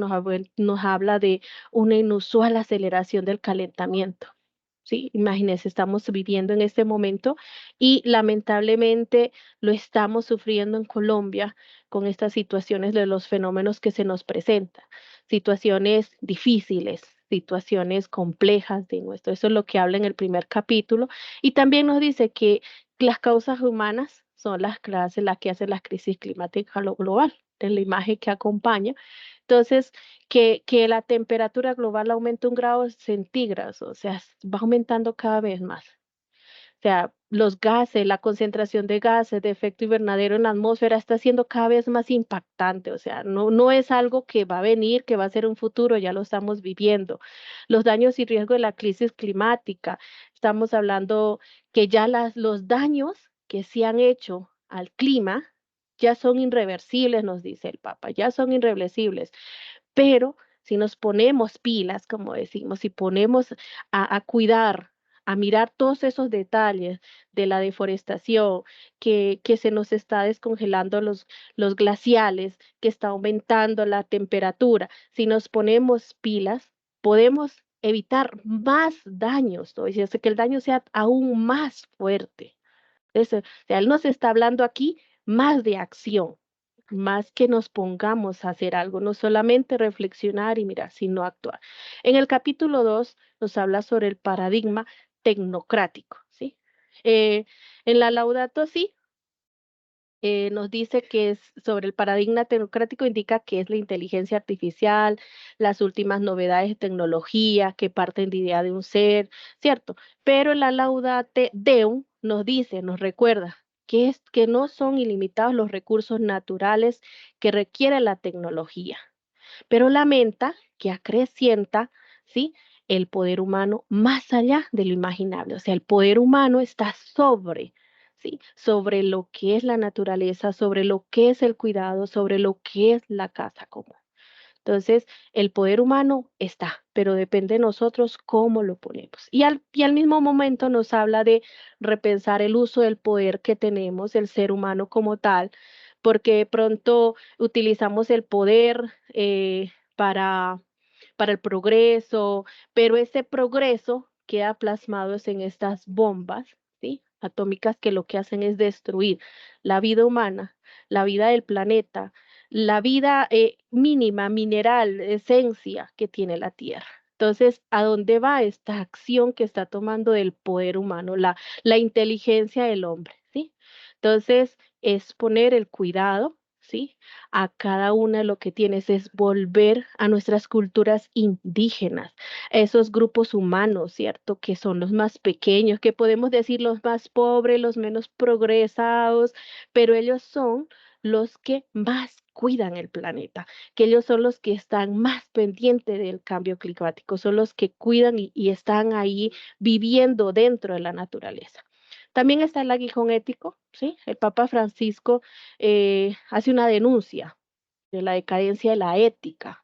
nos habla de una inusual aceleración del calentamiento, ¿sí? Imagínense, estamos viviendo en este momento y lamentablemente lo estamos sufriendo en Colombia con estas situaciones de los fenómenos que se nos presentan, situaciones difíciles, situaciones complejas de nuestro, eso es lo que habla en el primer capítulo, y también nos dice que las causas humanas son las que hacen la crisis climática global, en la imagen que acompaña. Entonces, que la temperatura global aumente 1 grado centígrados, o sea, va aumentando cada vez más. O sea, los gases, la concentración de gases de efecto invernadero en la atmósfera está siendo cada vez más impactante. O sea, no es algo que va a venir, que va a ser un futuro, ya lo estamos viviendo. Los daños y riesgos de la crisis climática. Estamos hablando que ya los daños que se han hecho al clima ya son irreversibles, nos dice el Papa, ya son irreversibles. Pero si nos ponemos pilas, como decimos, si ponemos a cuidar, a mirar todos esos detalles de la deforestación, que se nos está descongelando los glaciales, que está aumentando la temperatura, si nos ponemos pilas, podemos evitar más daños, ¿no? Y hace que el daño sea aún más fuerte. Eso, o sea, él nos está hablando aquí más de acción, más que nos pongamos a hacer algo, no solamente reflexionar y mirar, sino actuar. En el capítulo 2 nos habla sobre el paradigma tecnocrático, ¿sí? En la Laudato Si nos dice que es sobre el paradigma tecnocrático, indica que es la inteligencia artificial, las últimas novedades de tecnología que parten de idea de un ser, ¿cierto? Pero la Laudate Deum nos dice, nos recuerda que no son ilimitados los recursos naturales que requiere la tecnología, pero lamenta que acrecienta, ¿sí? El poder humano más allá de lo imaginable. O sea, el poder humano está sobre, ¿sí? Sobre lo que es la naturaleza, sobre lo que es el cuidado, sobre lo que es la casa común. Entonces, el poder humano está, pero depende de nosotros cómo lo ponemos. Y al mismo momento nos habla de repensar el uso del poder que tenemos, el ser humano como tal, porque de pronto utilizamos el poder para el progreso, pero ese progreso queda plasmado en estas bombas, ¿sí? Atómicas que lo que hacen es destruir la vida humana, la vida del planeta, la vida mínima, mineral, esencia que tiene la Tierra. Entonces, ¿a dónde va esta acción que está tomando del poder humano, la inteligencia del hombre? ¿Sí? Entonces, es poner el cuidado, ¿sí? A cada una lo que tienes es volver a nuestras culturas indígenas, esos grupos humanos, ¿cierto? Que son los más pequeños, que podemos decir los más pobres, los menos progresados, pero ellos son los que más cuidan el planeta, que ellos son los que están más pendientes del cambio climático, son los que cuidan y están ahí viviendo dentro de la naturaleza. También está el aguijón ético, ¿sí? El Papa Francisco hace una denuncia de la decadencia de la ética.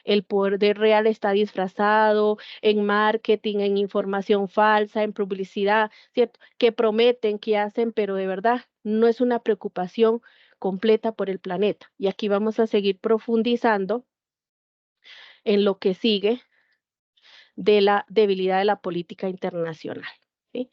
El poder real está disfrazado en marketing, en información falsa, en publicidad, ¿cierto? Que prometen, que hacen, pero de verdad no es una preocupación completa por el planeta. Y aquí vamos a seguir profundizando en lo que sigue de la debilidad de la política internacional, ¿sí?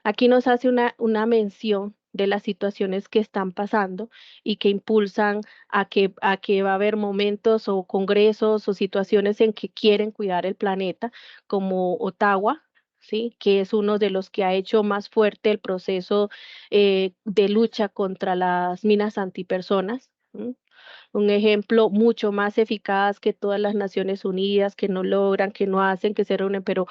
Aquí nos hace una mención de las situaciones que están pasando y que impulsan a que va a haber momentos o congresos o situaciones en que quieren cuidar el planeta, como Ottawa, ¿sí? Que es uno de los que ha hecho más fuerte el proceso de lucha contra las minas antipersonas. ¿Sí? Un ejemplo mucho más eficaz que todas las Naciones Unidas, que no logran, que no hacen, que se reúnen, pero,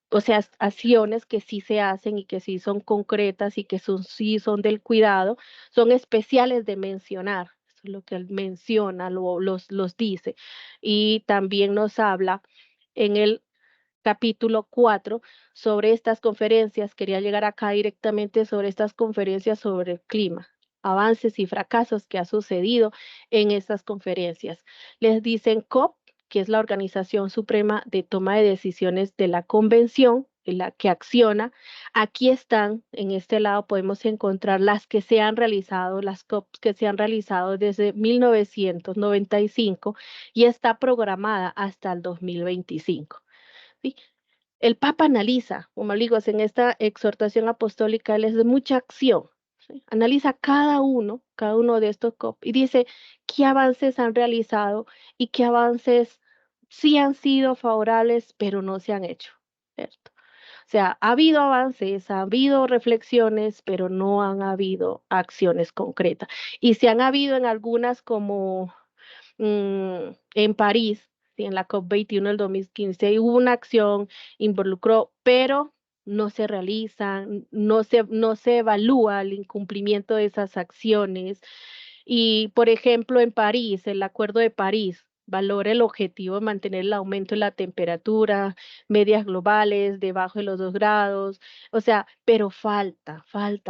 o sea, acciones que sí se hacen y que sí son concretas y que sí son del cuidado, son especiales de mencionar. Eso es lo que él menciona, los dice. Y también nos habla en el capítulo 4 sobre estas conferencias. Quería llegar acá directamente sobre estas conferencias sobre el clima, avances y fracasos que ha sucedido en estas conferencias. Les dicen COP, que es la Organización Suprema de Toma de Decisiones de la Convención, en la que acciona. Aquí están, en este lado podemos encontrar las que se han realizado, las COP que se han realizado desde 1995 y está programada hasta el 2025. ¿Sí? El Papa analiza, como digo, en esta exhortación apostólica, él es de mucha acción, ¿sí? Analiza cada uno de estos COP y dice qué avances han realizado y qué avances sí han sido favorables, pero no se han hecho, ¿cierto? O sea, ha habido avances, ha habido reflexiones, pero no han habido acciones concretas. Y se han habido en algunas como en París, sí, en la COP21 del 2015, hubo una acción, involucró, pero no se realizan, no se evalúa el incumplimiento de esas acciones. Y, por ejemplo, en París, el Acuerdo de París valora el objetivo de mantener el aumento de la temperatura, medias globales, debajo de los 2 grados, o sea, pero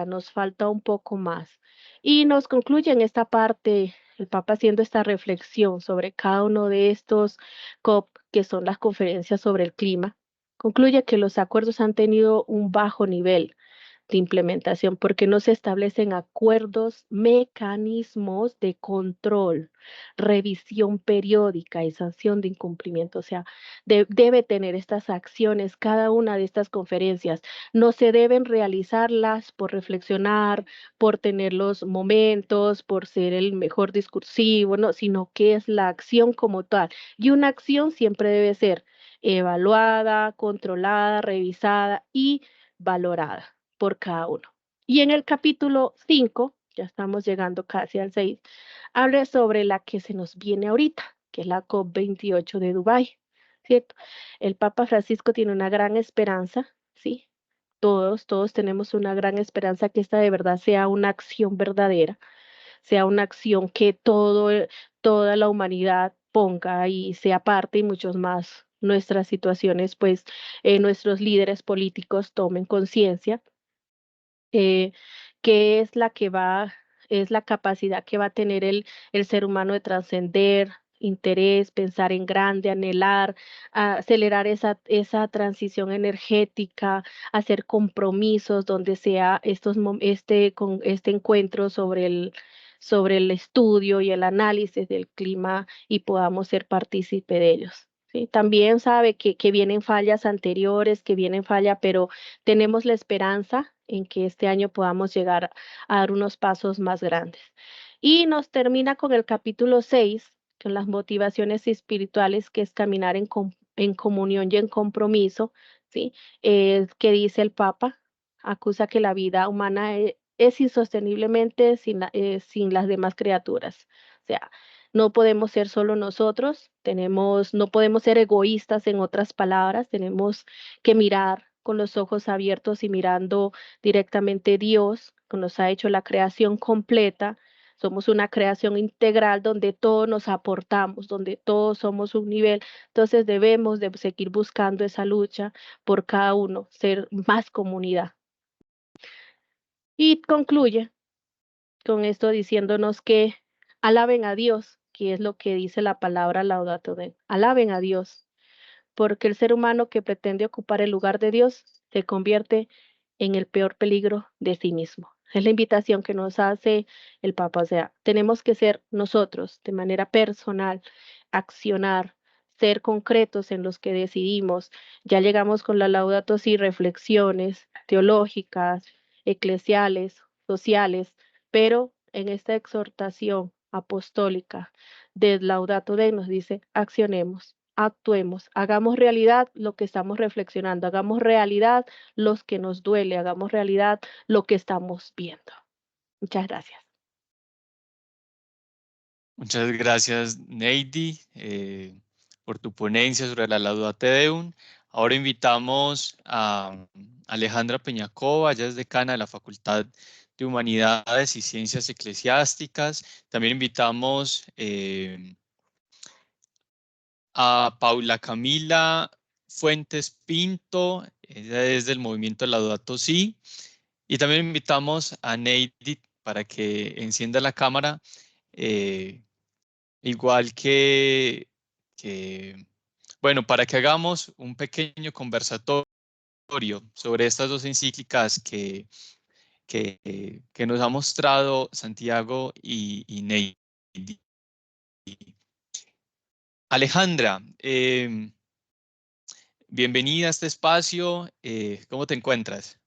nos falta un poco más. Y nos concluye en esta parte el Papa haciendo esta reflexión sobre cada uno de estos COP, que son las conferencias sobre el clima. Concluye que los acuerdos han tenido un bajo nivel de implementación porque no se establecen acuerdos, mecanismos de control, revisión periódica y sanción de incumplimiento. O sea, debe tener estas acciones, cada una de estas conferencias. No se deben realizarlas por reflexionar, por tener los momentos, por ser el mejor discursivo, no, sino que es la acción como tal. Y una acción siempre debe ser evaluada, controlada, revisada y valorada por cada uno. Y en el capítulo 5, ya estamos llegando casi al 6, habla sobre la que se nos viene ahorita, que es la COP28 de Dubái, ¿cierto? El Papa Francisco tiene una gran esperanza, ¿sí? Todos tenemos una gran esperanza que esta de verdad sea una acción verdadera, sea una acción que toda la humanidad ponga y sea parte y muchos más nuestras situaciones, pues nuestros líderes políticos tomen conciencia eh, que es es la capacidad que va a tener el ser humano de trascender, interés, pensar en grande, anhelar, acelerar esa transición energética, hacer compromisos donde sea este encuentro sobre el estudio y el análisis del clima y podamos ser partícipe de ellos. ¿Sí? También sabe que vienen fallas anteriores, que vienen fallas, pero tenemos la esperanza en que este año podamos llegar a dar unos pasos más grandes. Y nos termina con el capítulo 6, con las motivaciones espirituales, que es caminar en comunión y en compromiso, ¿sí? Que dice el Papa, acusa que la vida humana es insosteniblemente sin las demás criaturas. O sea, no podemos ser solo nosotros, no podemos ser egoístas en otras palabras, tenemos que mirar con los ojos abiertos y mirando directamente Dios, que nos ha hecho la creación completa. Somos una creación integral donde todos nos aportamos, donde todos somos un nivel. Entonces debemos de seguir buscando esa lucha por cada uno, ser más comunidad. Y concluye con esto diciéndonos que alaben a Dios, que es lo que dice la palabra Laudato Deum. Alaben a Dios, porque el ser humano que pretende ocupar el lugar de Dios se convierte en el peor peligro de sí mismo. Es la invitación que nos hace el Papa. O sea, tenemos que ser nosotros de manera personal, accionar, ser concretos en los que decidimos. Ya llegamos con la Laudato Si, reflexiones teológicas, eclesiales, sociales, pero en esta exhortación apostólica de Laudato Deum nos dice, accionemos, actuemos, hagamos realidad lo que estamos reflexionando, hagamos realidad lo que nos duele, hagamos realidad lo que estamos viendo. Muchas gracias. Muchas gracias, Neidi, por tu ponencia sobre la Laudato Deum. Ahora invitamos a Alejandra Peñacova, ella es decana de la Facultad de Humanidades y Ciencias Eclesiásticas. También invitamos a Paula Camila Fuentes Pinto, ella es del movimiento Laudato Si. Y también invitamos a Neidi para que encienda la cámara. Igual bueno, para que hagamos un pequeño conversatorio sobre estas dos encíclicas que nos ha mostrado Santiago y Neidi. Alejandra, bienvenida a este espacio. ¿Cómo te encuentras?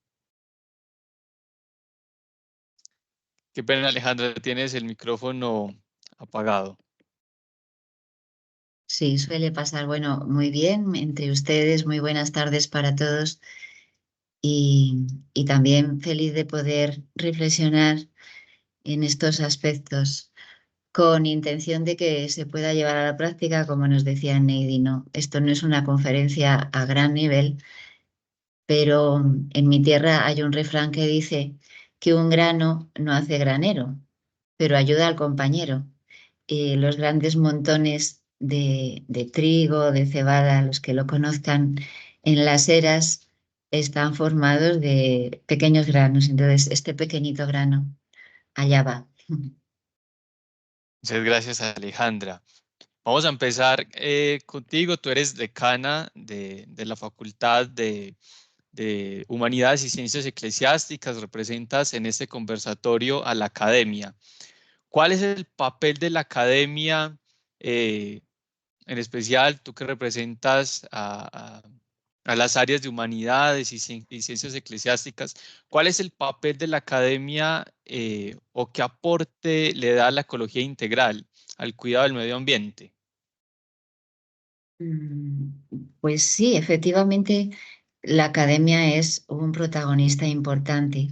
Qué pena, Alejandra, tienes el micrófono apagado. Sí, suele pasar. Bueno, muy bien entre ustedes, muy buenas tardes para todos y también feliz de poder reflexionar en estos aspectos con intención de que se pueda llevar a la práctica, como nos decía Neidi, ¿no? Esto no es una conferencia a gran nivel, pero en mi tierra hay un refrán que dice que un grano no hace granero, pero ayuda al compañero. Los grandes montones de trigo, de cebada, los que lo conozcan, en las eras están formados de pequeños granos. Entonces, este pequeñito grano, allá va. Muchas gracias, Alejandra. Vamos a empezar contigo. Tú eres decana de la Facultad de Humanidades y Ciencias Eclesiásticas. Representas en este conversatorio a la academia. ¿Cuál es el papel de la academia, en especial tú que representas a las áreas de humanidades y ciencias eclesiásticas? ¿Cuál es el papel de la academia o qué aporte le da a la ecología integral al cuidado del medio ambiente? Pues sí, efectivamente, la academia es un protagonista importante,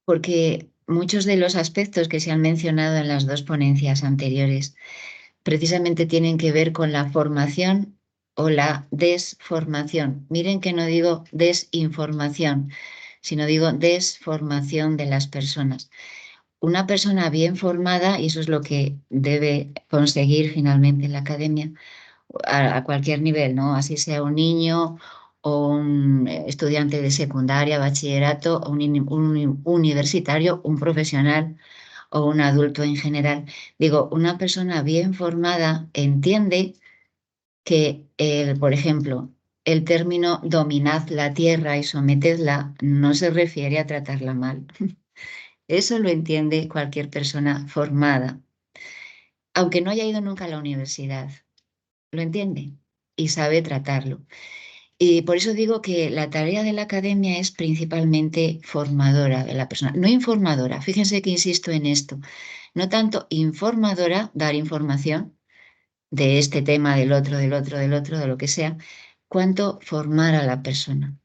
porque muchos de los aspectos que se han mencionado en las dos ponencias anteriores precisamente tienen que ver con la formación o la desformación. Miren que no digo desinformación, sino digo desformación de las personas. Una persona bien formada, y eso es lo que debe conseguir finalmente la academia, a cualquier nivel, ¿no? Así sea un niño o un estudiante de secundaria, bachillerato, o un universitario, un profesional o un adulto en general. Digo, una persona bien formada entiende que, por ejemplo, el término dominad la tierra y sometedla no se refiere a tratarla mal. Eso lo entiende cualquier persona formada, aunque no haya ido nunca a la universidad. Lo entiende y sabe tratarlo. Y por eso digo que la tarea de la academia es principalmente formadora de la persona, no informadora. Fíjense que insisto en esto. No tanto informadora, dar información de este tema, del otro, del otro, del otro, de lo que sea, cuanto formar a la persona.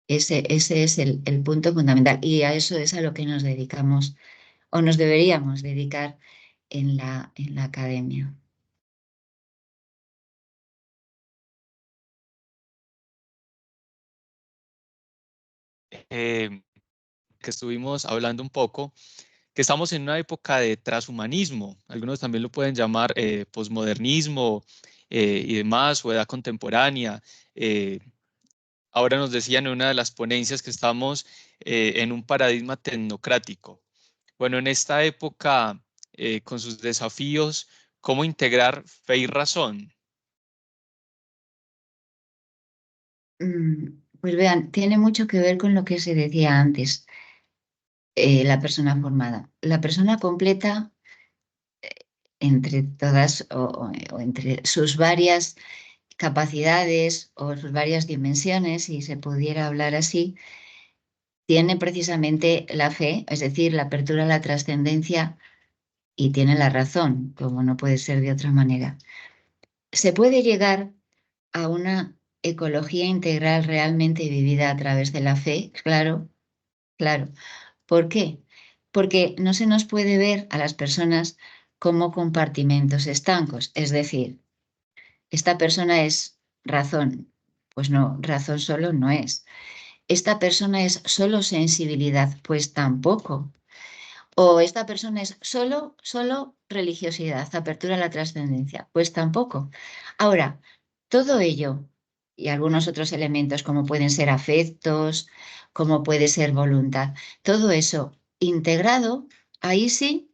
Ese es el punto fundamental y a eso es a lo que nos dedicamos o nos deberíamos dedicar en la academia. Que estuvimos hablando un poco, que estamos en una época de transhumanismo, algunos también lo pueden llamar posmodernismo y demás, o edad contemporánea. Ahora nos decían en una de las ponencias que estamos en un paradigma tecnocrático. Bueno, en esta época, con sus desafíos, ¿cómo integrar fe y razón? Pues vean, tiene mucho que ver con lo que se decía antes, la persona formada. La persona completa, entre todas o entre sus varias capacidades o sus varias dimensiones, si se pudiera hablar así, tiene precisamente la fe, es decir, la apertura a la trascendencia, y tiene la razón, como no puede ser de otra manera. Se puede llegar a una ecología integral realmente vivida a través de la fe, claro, claro. ¿Por qué? Porque no se nos puede ver a las personas como compartimentos estancos, es decir, esta persona es razón. Pues no, razón solo no es. Esta persona es solo sensibilidad, pues tampoco. O esta persona es solo religiosidad, apertura a la trascendencia, pues tampoco. Ahora, todo ello y algunos otros elementos como pueden ser afectos, como puede ser voluntad, todo eso integrado, ahí sí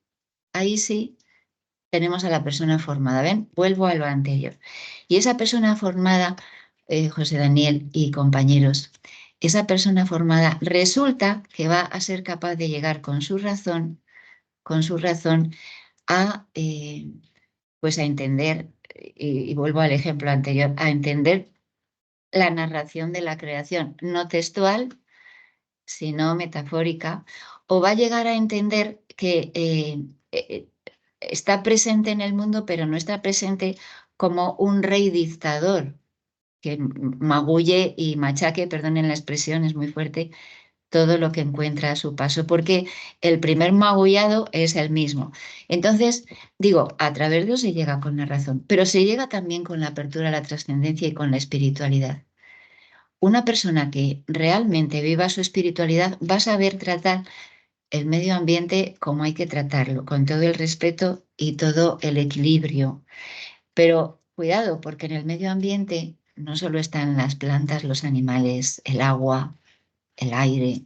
tenemos a la persona formada. ¿Ven? Vuelvo a lo anterior. Y esa persona formada, José Daniel y compañeros, esa persona formada resulta que va a ser capaz de llegar con su razón a, pues a entender, y vuelvo al ejemplo anterior, a entender la narración de la creación, no textual, sino metafórica, o va a llegar a entender que está presente en el mundo, pero no está presente como un rey dictador que magulle y machaque, perdonen la expresión, es muy fuerte, todo lo que encuentra a su paso, porque el primer magullado es el mismo. Entonces, digo, a través de Dios se llega con la razón, pero se llega también con la apertura a la trascendencia y con la espiritualidad. Una persona que realmente viva su espiritualidad va a saber tratar el medio ambiente como hay que tratarlo, con todo el respeto y todo el equilibrio. Pero cuidado, porque en el medio ambiente no solo están las plantas, los animales, el agua, el aire,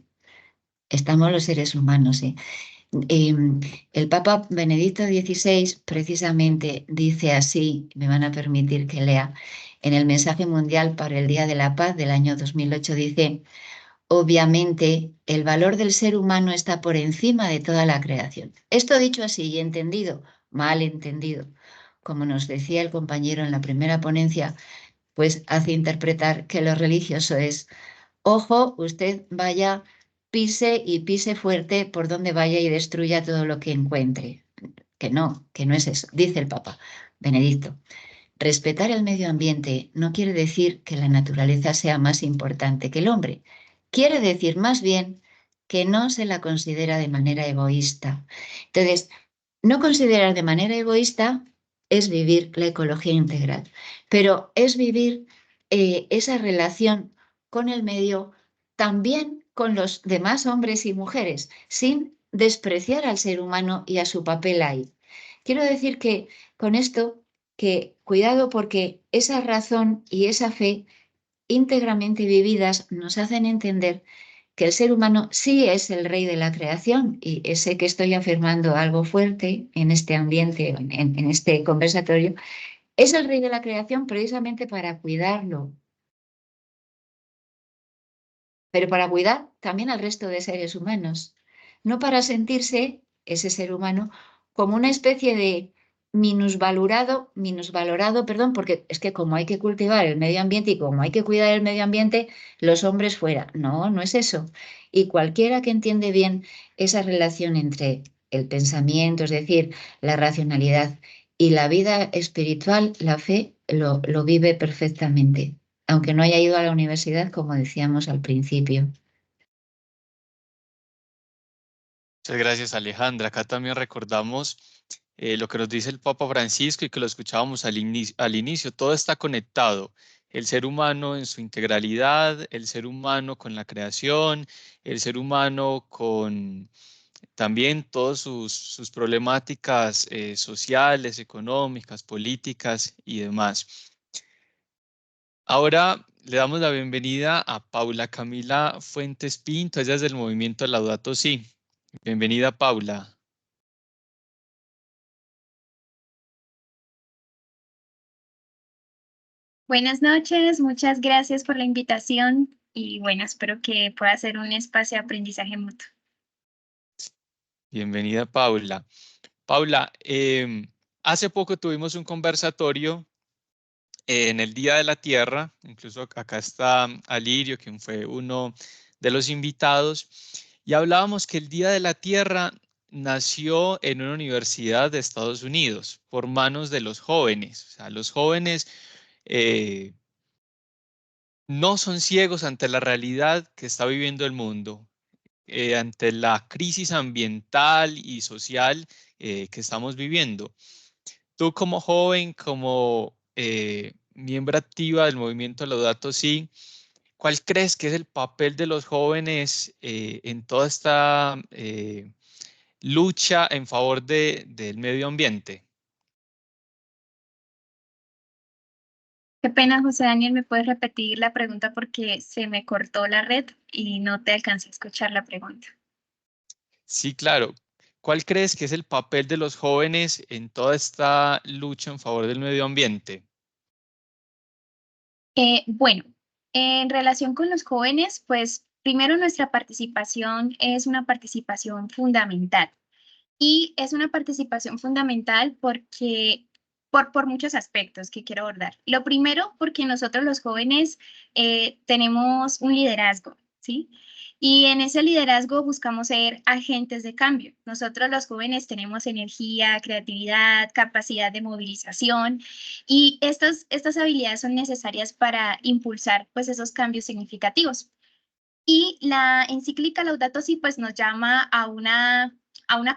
estamos los seres humanos. El Papa Benedicto XVI precisamente dice así, me van a permitir que lea, en el mensaje mundial para el Día de la Paz del año 2008 dice: obviamente, el valor del ser humano está por encima de toda la creación. Esto dicho así y entendido, mal entendido, como nos decía el compañero en la primera ponencia, pues hace interpretar que lo religioso es: ojo, usted vaya, pise y pise fuerte por donde vaya y destruya todo lo que encuentre. Que no es eso, dice el Papa Benedicto. Respetar el medio ambiente no quiere decir que la naturaleza sea más importante que el hombre. Quiere decir más bien que no se la considera de manera egoísta. Entonces, no considerar de manera egoísta es vivir la ecología integral, pero es vivir esa relación con el medio, también con los demás hombres y mujeres, sin despreciar al ser humano y a su papel ahí. Quiero decir que con esto, que cuidado, porque esa razón y esa fe íntegramente vividas nos hacen entender que el ser humano sí es el rey de la creación, y sé que estoy afirmando algo fuerte en este ambiente, en este conversatorio, es el rey de la creación precisamente para cuidarlo, pero para cuidar también al resto de seres humanos, no para sentirse ese ser humano como una especie de minusvalorado, perdón, porque es que como hay que cultivar el medio ambiente y como hay que cuidar el medio ambiente, los hombres fuera. No, no es eso. Y cualquiera que entiende bien esa relación entre el pensamiento, es decir, la racionalidad y la vida espiritual, la fe, lo vive perfectamente, aunque no haya ido a la universidad, como decíamos al principio. Muchas gracias, Alejandra. Acá también recordamos lo que nos dice el Papa Francisco y que lo escuchábamos al inicio. Todo está conectado. El ser humano en su integralidad, el ser humano con la creación, el ser humano con también todas sus problemáticas sociales, económicas, políticas y demás. Ahora le damos la bienvenida a Paula Camila Fuentes Pinto, ella es del movimiento Laudato Si. Bienvenida, Paula. Buenas noches, muchas gracias por la invitación y bueno, espero que pueda ser un espacio de aprendizaje mutuo. Bienvenida, Paula. Paula, hace poco tuvimos un conversatorio en el Día de la Tierra, incluso acá está Alirio, quien fue uno de los invitados y hablábamos que el Día de la Tierra nació en una universidad de Estados Unidos por manos de los jóvenes. O sea, los jóvenes no son ciegos ante la realidad que está viviendo el mundo, ante la crisis ambiental y social que estamos viviendo. Tú como joven, como miembro activa del movimiento Laudato Si, ¿cuál crees que es el papel de los jóvenes en toda esta lucha en favor del medio ambiente? Qué pena, José Daniel, ¿me puedes repetir la pregunta porque se me cortó la red y no te alcancé a escuchar la pregunta? Sí, claro. ¿Cuál crees que es el papel de los jóvenes en toda esta lucha en favor del medio ambiente? Bueno, en relación con los jóvenes, pues primero nuestra participación es una participación fundamental. Y es una participación fundamental porque, por muchos aspectos que quiero abordar. Lo primero, porque nosotros los jóvenes tenemos un liderazgo, ¿sí? Y en ese liderazgo buscamos ser agentes de cambio. Nosotros los jóvenes tenemos energía, creatividad, capacidad de movilización y estas habilidades son necesarias para impulsar pues esos cambios significativos. Y la encíclica Laudato Si pues nos llama a una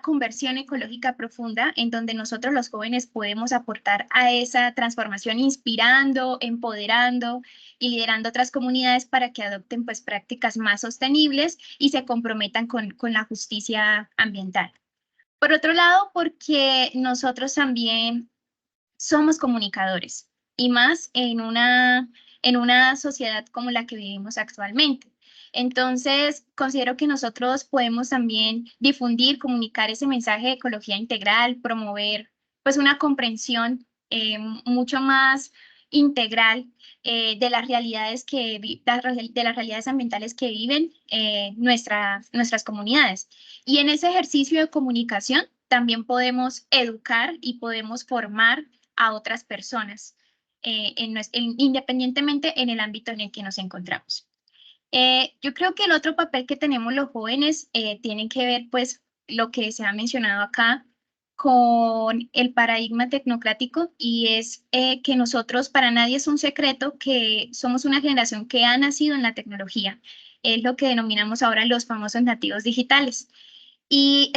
conversión ecológica profunda en donde nosotros los jóvenes podemos aportar a esa transformación inspirando, empoderando y liderando otras comunidades para que adopten pues prácticas más sostenibles y se comprometan con la justicia ambiental. Por otro lado, porque nosotros también somos comunicadores y más en una sociedad como la que vivimos actualmente. Entonces, considero que nosotros podemos también difundir, comunicar ese mensaje de ecología integral, promover pues una comprensión mucho más integral de las realidades de las realidades ambientales que viven nuestras comunidades. Y en ese ejercicio de comunicación también podemos educar y podemos formar a otras personas, independientemente en el ámbito en el que nos encontramos. Yo creo que el otro papel que tenemos los jóvenes tiene que ver, pues, lo que se ha mencionado acá con el paradigma tecnocrático y es que nosotros, para nadie es un secreto que somos una generación que ha nacido en la tecnología. Es lo que denominamos ahora los famosos nativos digitales. Y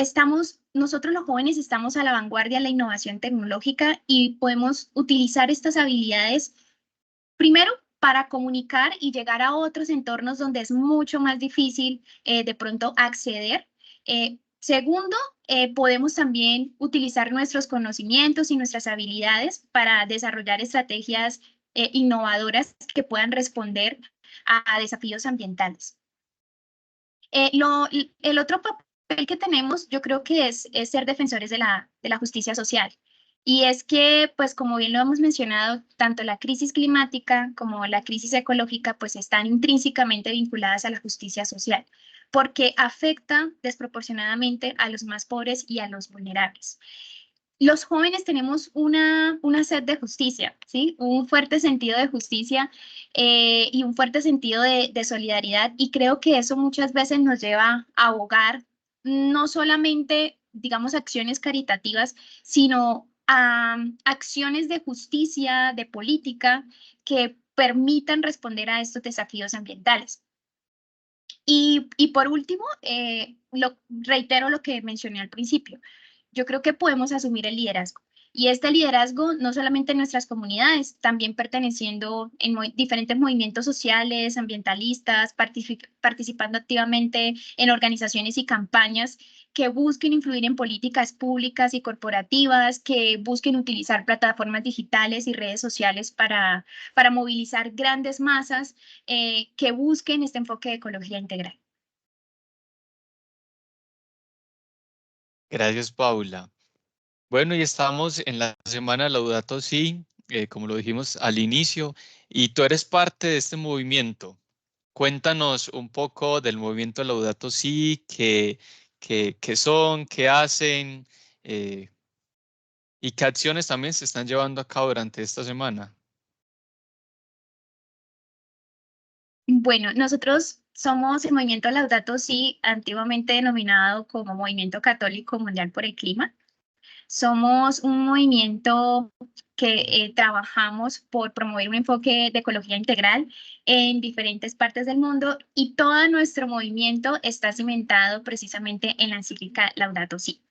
nosotros los jóvenes estamos a la vanguardia de la innovación tecnológica y podemos utilizar estas habilidades primero para comunicar y llegar a otros entornos donde es mucho más difícil de pronto acceder. Segundo, podemos también utilizar nuestros conocimientos y nuestras habilidades para desarrollar estrategias innovadoras que puedan responder a desafíos ambientales. El otro papel que tenemos, yo creo que es ser defensores de la justicia social. Y es que, pues como bien lo hemos mencionado, tanto la crisis climática como la crisis ecológica, pues están intrínsecamente vinculadas a la justicia social, porque afecta desproporcionadamente a los más pobres y a los vulnerables. Los jóvenes tenemos una sed de justicia, ¿sí? Un fuerte sentido de justicia y un fuerte sentido de solidaridad y creo que eso muchas veces nos lleva a abogar no solamente, digamos, acciones caritativas, sino a acciones de justicia, de política que permitan responder a estos desafíos ambientales. Y por último, reitero lo que mencioné al principio. Yo creo que podemos asumir el liderazgo. Y este liderazgo no solamente en nuestras comunidades, también perteneciendo en diferentes movimientos sociales, ambientalistas, participando activamente en organizaciones y campañas que busquen influir en políticas públicas y corporativas, que busquen utilizar plataformas digitales y redes sociales para movilizar grandes masas, que busquen este enfoque de ecología integral. Gracias, Paula. Bueno, y estamos en la semana Laudato Si, como lo dijimos al inicio, y tú eres parte de este movimiento. Cuéntanos un poco del movimiento Laudato Si, qué son, qué hacen y qué acciones también se están llevando a cabo durante esta semana. Bueno, nosotros somos el movimiento Laudato Si, antiguamente denominado como Movimiento Católico Mundial por el Clima. Somos un movimiento que trabajamos por promover un enfoque de ecología integral en diferentes partes del mundo y todo nuestro movimiento está cimentado precisamente en la encíclica Laudato Si.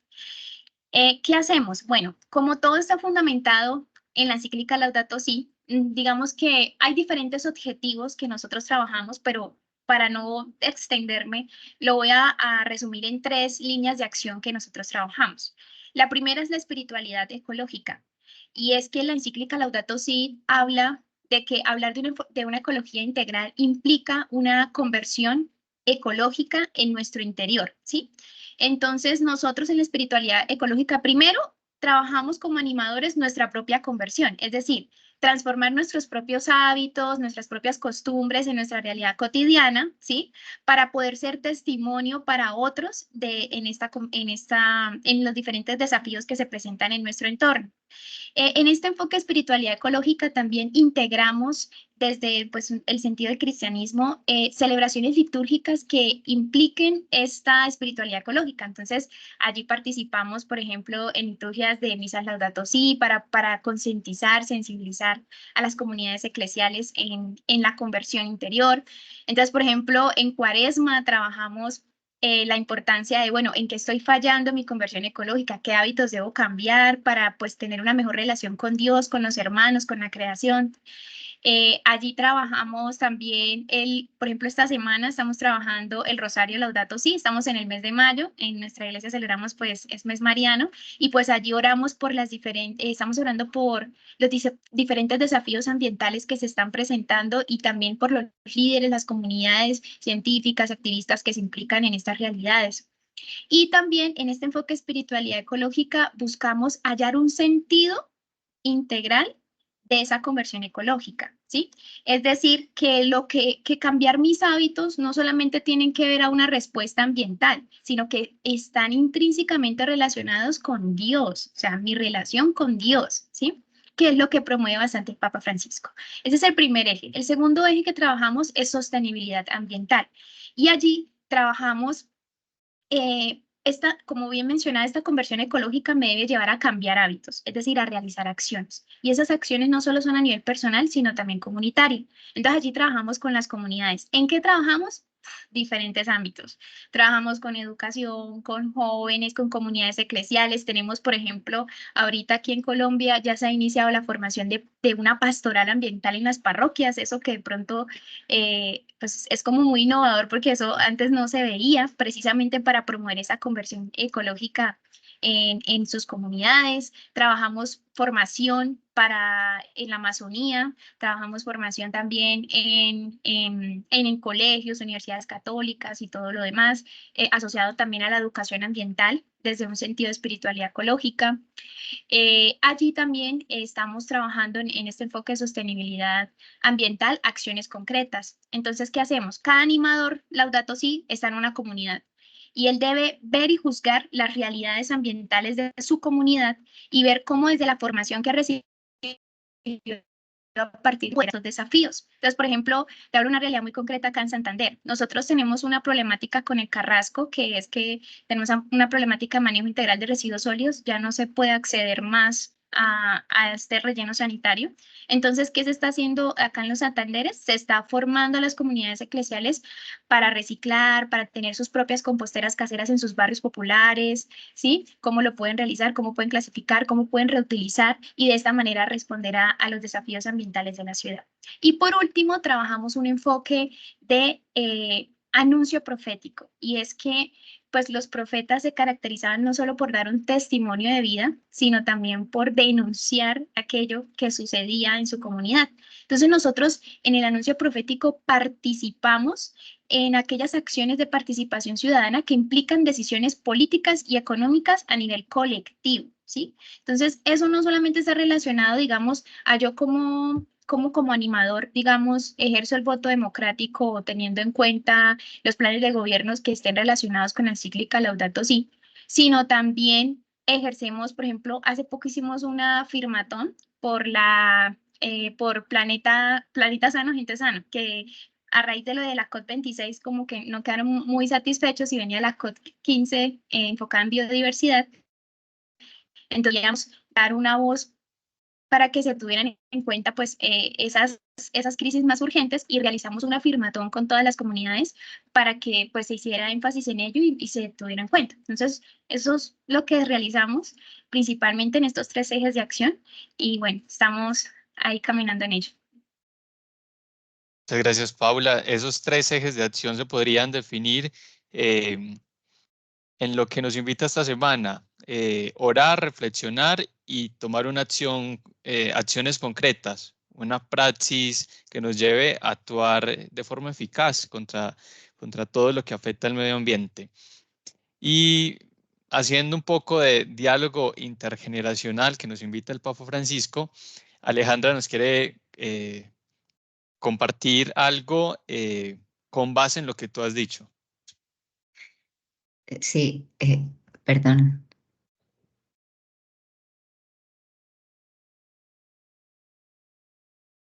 ¿Qué hacemos? Bueno, como todo está fundamentado en la encíclica Laudato Si, digamos que hay diferentes objetivos que nosotros trabajamos, pero para no extenderme, lo voy a resumir en 3 líneas de acción que nosotros trabajamos. La primera es la espiritualidad ecológica, y es que la encíclica Laudato Si habla de que hablar de una ecología integral implica una conversión ecológica en nuestro interior, ¿sí? Entonces, nosotros en la espiritualidad ecológica, primero, trabajamos como animadores nuestra propia conversión, es decir, transformar nuestros propios hábitos, nuestras propias costumbres en nuestra realidad cotidiana, ¿sí? Para poder ser testimonio para otros en los diferentes desafíos que se presentan en nuestro entorno. En este enfoque de espiritualidad ecológica también integramos desde pues, el sentido del cristianismo celebraciones litúrgicas que impliquen esta espiritualidad ecológica. Entonces, allí participamos, por ejemplo, en liturgias de misas Laudato Si para concientizar, sensibilizar a las comunidades eclesiales en la conversión interior. Entonces, por ejemplo, en Cuaresma trabajamos la importancia de, bueno, en qué estoy fallando en mi conversión ecológica, qué hábitos debo cambiar para pues tener una mejor relación con Dios, con los hermanos, con la creación. Allí trabajamos también, por ejemplo, esta semana estamos trabajando el Rosario Laudato Si, estamos en el mes de mayo, en nuestra iglesia celebramos pues es mes mariano y pues allí oramos por estamos orando por los diferentes desafíos ambientales que se están presentando y también por los líderes, las comunidades científicas, activistas que se implican en estas realidades. Y también en este enfoque de espiritualidad ecológica buscamos hallar un sentido integral de esa conversión ecológica, ¿sí? Es decir, que cambiar mis hábitos no solamente tienen que ver a una respuesta ambiental, sino que están intrínsecamente relacionados con Dios, o sea, mi relación con Dios, ¿sí? Que es lo que promueve bastante el Papa Francisco. Ese es el primer eje. El segundo eje que trabajamos es sostenibilidad ambiental. Y allí trabajamos como bien mencionada, esta conversión ecológica me debe llevar a cambiar hábitos, es decir, a realizar acciones. Y esas acciones no solo son a nivel personal, sino también comunitario. Entonces allí trabajamos con las comunidades. ¿En qué trabajamos? Diferentes ámbitos. Trabajamos con educación, con jóvenes, con comunidades eclesiales. Tenemos, por ejemplo, ahorita aquí en Colombia ya se ha iniciado la formación de una pastoral ambiental en las parroquias, eso que de pronto pues es como muy innovador porque eso antes no se veía, precisamente para promover esa conversión ecológica en sus comunidades. Trabajamos formación en la Amazonía, trabajamos formación también en colegios, universidades católicas y todo lo demás, asociado también a la educación ambiental desde un sentido de espiritualidad ecológica. Allí también estamos trabajando en este enfoque de sostenibilidad ambiental, acciones concretas. Entonces, ¿qué hacemos? Cada animador Laudato Si está en una comunidad y él debe ver y juzgar las realidades ambientales de su comunidad y ver cómo desde la formación que recibe a partir de estos desafíos. Entonces, por ejemplo, te hablo de una realidad muy concreta acá en Santander. Nosotros tenemos una problemática con el Carrasco, que es que tenemos una problemática de manejo integral de residuos sólidos, ya no se puede acceder más a este relleno sanitario. Entonces, ¿qué se está haciendo acá en los Santanderes? Se está formando a las comunidades eclesiales para reciclar, para tener sus propias composteras caseras en sus barrios populares, ¿sí? Cómo lo pueden realizar, cómo pueden clasificar, cómo pueden reutilizar y de esta manera responder a los desafíos ambientales de la ciudad. Y por último, trabajamos un enfoque de anuncio profético, y es que pues los profetas se caracterizaban no solo por dar un testimonio de vida, sino también por denunciar aquello que sucedía en su comunidad. Entonces nosotros en el anuncio profético participamos en aquellas acciones de participación ciudadana que implican decisiones políticas y económicas a nivel colectivo, ¿sí? Entonces eso no solamente está relacionado, digamos, a yo como animador, digamos, ejerzo el voto democrático teniendo en cuenta los planes de gobiernos que estén relacionados con la encíclica Laudato Si, sino también ejercemos, por ejemplo, hace poco hicimos una firmatón por Planeta Sano, Gente Sano, que a raíz de lo de la COP26 como que no quedaron muy satisfechos y venía la COP15 enfocada en biodiversidad. Entonces, queríamos dar una voz para que se tuvieran en cuenta pues esas crisis más urgentes, y realizamos una firmatón con todas las comunidades para que pues se hiciera énfasis en ello y se tuviera en cuenta. Entonces, eso es lo que realizamos principalmente en estos 3 ejes de acción, y bueno, estamos ahí caminando en ello. Muchas gracias, Paula. Esos 3 ejes de acción se podrían definir en lo que nos invita esta semana: orar, reflexionar y tomar una acción, acciones concretas, una praxis que nos lleve a actuar de forma eficaz contra todo lo que afecta al medio ambiente. Y haciendo un poco de diálogo intergeneracional que nos invita el Papa Francisco, Alejandra nos quiere compartir algo con base en lo que tú has dicho. Sí, perdón.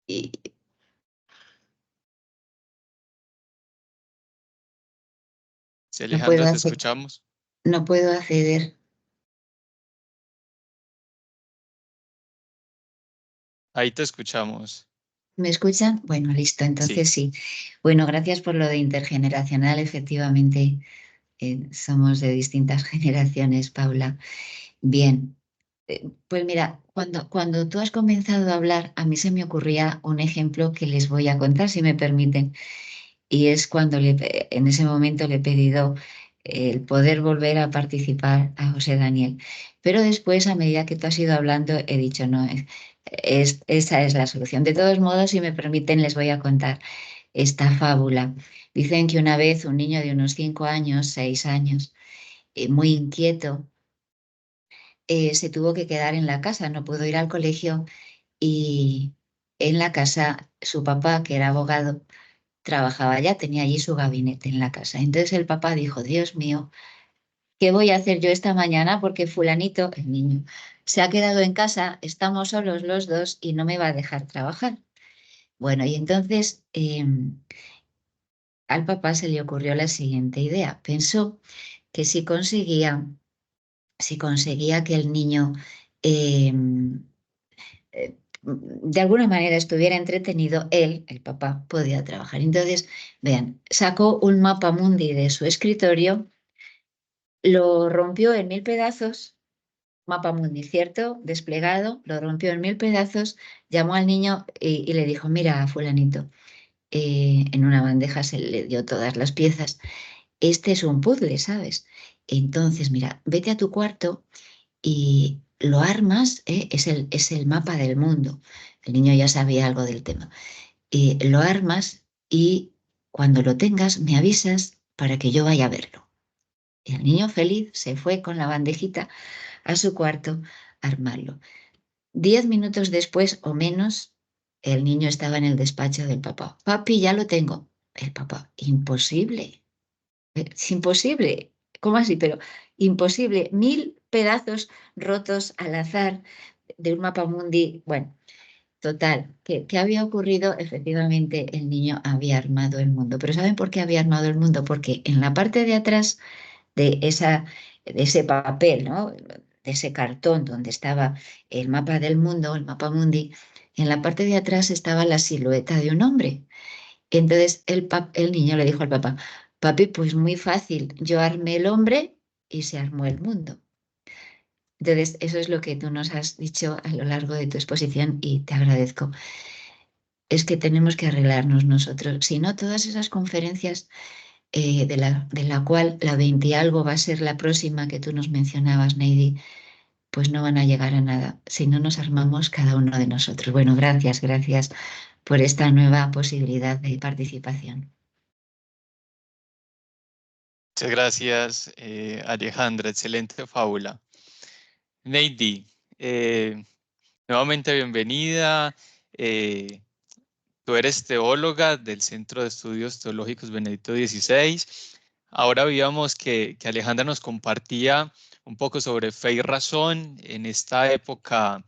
Si No puedo Alejandra, te escuchamos. No puedo acceder. Ahí te escuchamos. ¿Me escuchan? Bueno, listo, entonces Sí. sí. Bueno, gracias por lo de intergeneracional. Efectivamente, somos de distintas generaciones, Paula. Bien, pues mira, cuando tú has comenzado a hablar, a mí se me ocurría un ejemplo que les voy a contar, si me permiten. Y es cuando en ese momento le he pedido el poder volver a participar a José Daniel. Pero después, a medida que tú has ido hablando, he dicho, no, esa es la solución. De todos modos, si me permiten, les voy a contar esta fábula. Dicen que una vez un niño de unos 5 años, 6 años, muy inquieto, se tuvo que quedar en la casa, no pudo ir al colegio, y en la casa su papá, que era abogado, trabajaba allá, tenía allí su gabinete en la casa. Entonces el papá dijo, Dios mío, ¿qué voy a hacer yo esta mañana? Porque fulanito, el niño, se ha quedado en casa, estamos solos los dos y no me va a dejar trabajar. Bueno, y entonces al papá se le ocurrió la siguiente idea. Pensó que si conseguía que el niño de alguna manera estuviera entretenido, él, el papá, podía trabajar. Entonces, vean, sacó un mapa mundi de su escritorio, lo rompió en 1000 pedazos, mapa mundi, ¿cierto? Desplegado, lo rompió en 1000 pedazos, llamó al niño y le dijo, mira, fulanito, en una bandeja se le dio todas las piezas. Este es un puzzle, ¿sabes? Entonces, mira, vete a tu cuarto y lo armas, es el mapa del mundo. El niño ya sabía algo del tema. Lo armas y cuando lo tengas me avisas para que yo vaya a verlo. Y el niño feliz se fue con la bandejita a su cuarto a armarlo. 10 minutos después o menos, el niño estaba en el despacho del papá. Papi, ya lo tengo. El papá, imposible. Es imposible. ¿Cómo así? Pero imposible. 1000 pedazos rotos al azar de un mapa mundi. Bueno, total. ¿Qué había ocurrido? Efectivamente, el niño había armado el mundo. Pero ¿saben por qué había armado el mundo? Porque en la parte de atrás de ese papel, ¿no? De ese cartón donde estaba el mapa del mundo, el mapa mundi, en la parte de atrás estaba la silueta de un hombre. Entonces el niño le dijo al papá, papi, pues muy fácil, yo armé el hombre y se armó el mundo. Entonces, eso es lo que tú nos has dicho a lo largo de tu exposición y te agradezco. Es que tenemos que arreglarnos nosotros. Si no, todas esas conferencias de la cual la 20 y algo va a ser la próxima que tú nos mencionabas, Neidi, pues no van a llegar a nada si no nos armamos cada uno de nosotros. Bueno, gracias por esta nueva posibilidad de participación. Muchas gracias, Alejandra. Excelente fábula. Neidi, nuevamente bienvenida. Tú eres teóloga del Centro de Estudios Teológicos Benedicto XVI. Ahora veíamos que Alejandra nos compartía un poco sobre fe y razón en esta época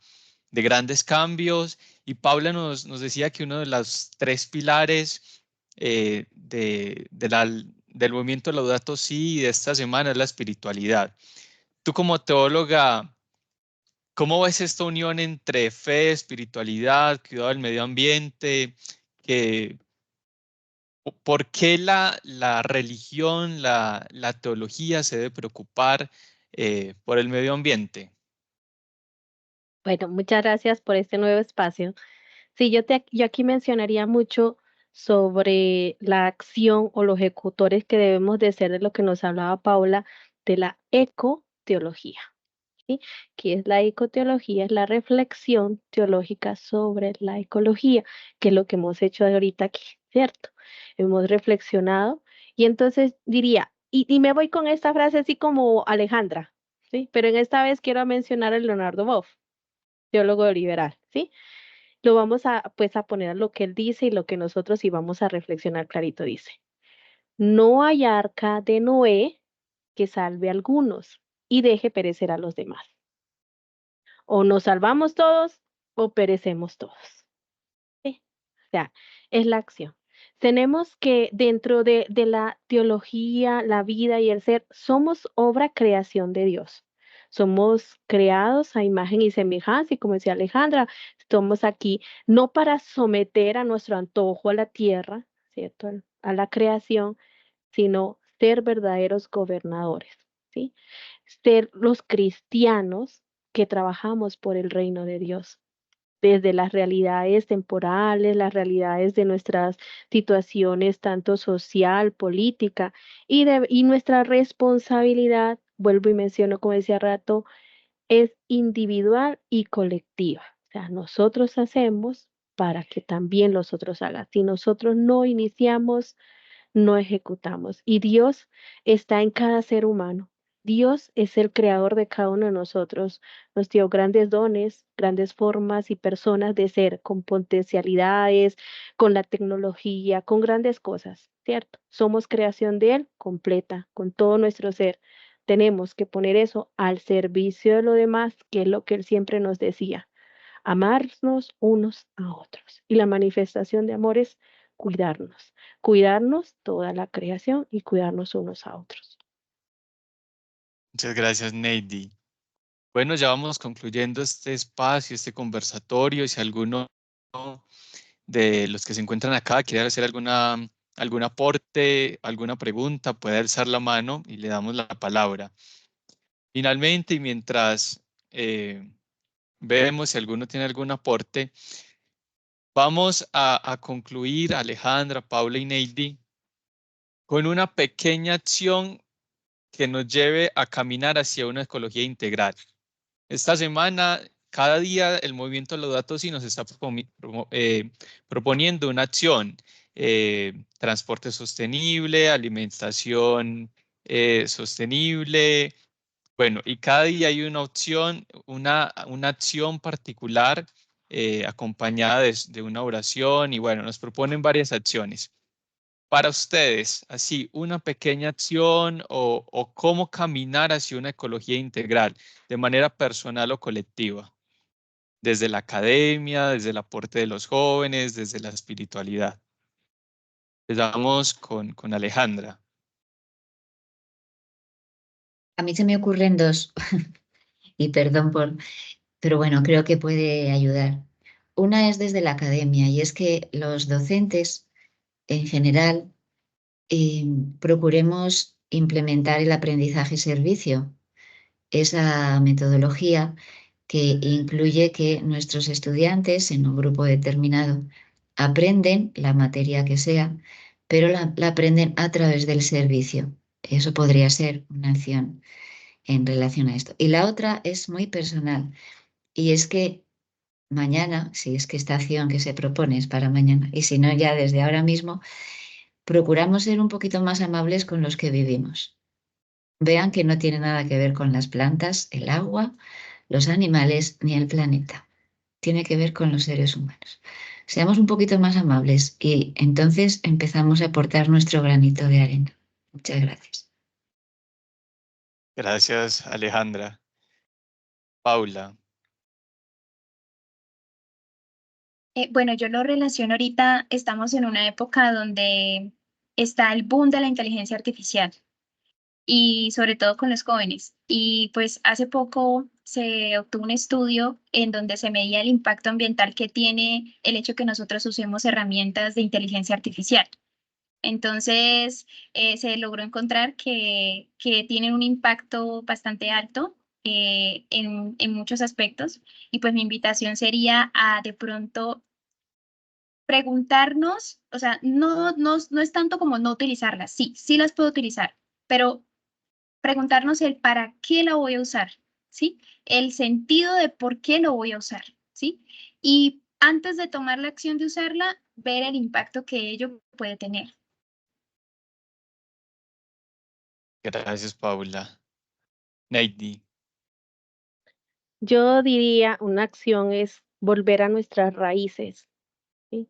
de grandes cambios, y Paula nos decía que uno de los 3 pilares del movimiento Laudato Si de esta semana es la espiritualidad. Tú como teóloga, ¿cómo ves esta unión entre fe, espiritualidad, cuidado del medio ambiente? ¿Por qué la religión, la teología se debe preocupar por el medio ambiente? Bueno, muchas gracias por este nuevo espacio. Sí, yo aquí mencionaría mucho sobre la acción o los ejecutores que debemos de ser de lo que nos hablaba Paula, de la ecoteología, ¿sí? ¿Qué es la ecoteología? Es la reflexión teológica sobre la ecología, que es lo que hemos hecho ahorita aquí, ¿cierto? Hemos reflexionado y entonces diría, y me voy con esta frase así como Alejandra, ¿sí? Pero en esta vez quiero mencionar a Leonardo Boff, teólogo liberal, ¿sí? Lo vamos a, pues, a poner a lo que él dice y lo que nosotros sí vamos a reflexionar clarito dice. No hay arca de Noé que salve a algunos y deje perecer a los demás. O nos salvamos todos o perecemos todos. ¿Sí? O sea, es la acción. Tenemos que dentro de la teología, la vida y el ser, somos obra creación de Dios. Somos creados a imagen y semejanza, y como decía Alejandra, estamos aquí no para someter a nuestro antojo a la tierra, ¿cierto? A la creación, sino ser verdaderos gobernadores, ¿sí? Ser los cristianos que trabajamos por el reino de Dios desde las realidades temporales, las realidades de nuestras situaciones, tanto social, política, y nuestra responsabilidad, vuelvo y menciono, como decía rato, es individual y colectiva. O sea, nosotros hacemos para que también los otros hagan. Si nosotros no iniciamos, no ejecutamos. Y Dios está en cada ser humano. Dios es el creador de cada uno de nosotros. Nos dio grandes dones, grandes formas y personas de ser, con potencialidades, con la tecnología, con grandes cosas, ¿cierto? Somos creación de Él completa, con todo nuestro ser. Tenemos que poner eso al servicio de lo demás, que es lo que Él siempre nos decía, amarnos unos a otros. Y la manifestación de amor es cuidarnos toda la creación y cuidarnos unos a otros. Muchas gracias, Neidi. Bueno, ya vamos concluyendo este espacio, este conversatorio. Si alguno de los que se encuentran acá quiere hacer algún aporte, alguna pregunta, puede alzar la mano y le damos la palabra. Finalmente, y mientras vemos si alguno tiene algún aporte, vamos a concluir, Alejandra, Paula y Neidi, con una pequeña acción que nos lleve a caminar hacia una ecología integral. Esta semana, cada día, el movimiento Laudato Si nos está proponiendo una acción, transporte sostenible, alimentación sostenible. Bueno, y cada día hay una opción, una acción particular acompañada de una oración y bueno, nos proponen varias acciones. Para ustedes, así, una pequeña acción o cómo caminar hacia una ecología integral de manera personal o colectiva, desde la academia, desde el aporte de los jóvenes, desde la espiritualidad. Empezamos con Alejandra. A mí se me ocurren dos, y perdón pero bueno, creo que puede ayudar. Una es desde la academia, y es que los docentes en general procuremos implementar el aprendizaje-servicio, esa metodología que incluye que nuestros estudiantes en un grupo determinado aprenden la materia que sea, pero la aprenden a través del servicio. Eso podría ser una acción en relación a esto. Y la otra es muy personal, y es que mañana, si es que esta acción que se propone es para mañana, y si no ya desde ahora mismo, procuramos ser un poquito más amables con los que vivimos. Vean que no tiene nada que ver con las plantas, el agua, los animales ni el planeta. Tiene que ver con los seres humanos. Seamos un poquito más amables y entonces empezamos a aportar nuestro granito de arena. Muchas gracias. Gracias, Alejandra. Paula. Bueno, yo lo relaciono ahorita, estamos en una época donde está el boom de la inteligencia artificial y sobre todo con los jóvenes. Y pues hace poco se obtuvo un estudio en donde se medía el impacto ambiental que tiene el hecho que nosotros usemos herramientas de inteligencia artificial. Entonces, se logró encontrar que tienen un impacto bastante alto en muchos aspectos. Y pues mi invitación sería a de pronto preguntarnos, o sea, no es tanto como no utilizarlas, sí las puedo utilizar, pero preguntarnos el para qué la voy a usar, ¿sí? El sentido de por qué lo voy a usar, ¿sí? Y antes de tomar la acción de usarla, ver el impacto que ello puede tener. Gracias, Paula. Neidi. Yo diría una acción es volver a nuestras raíces, ¿sí?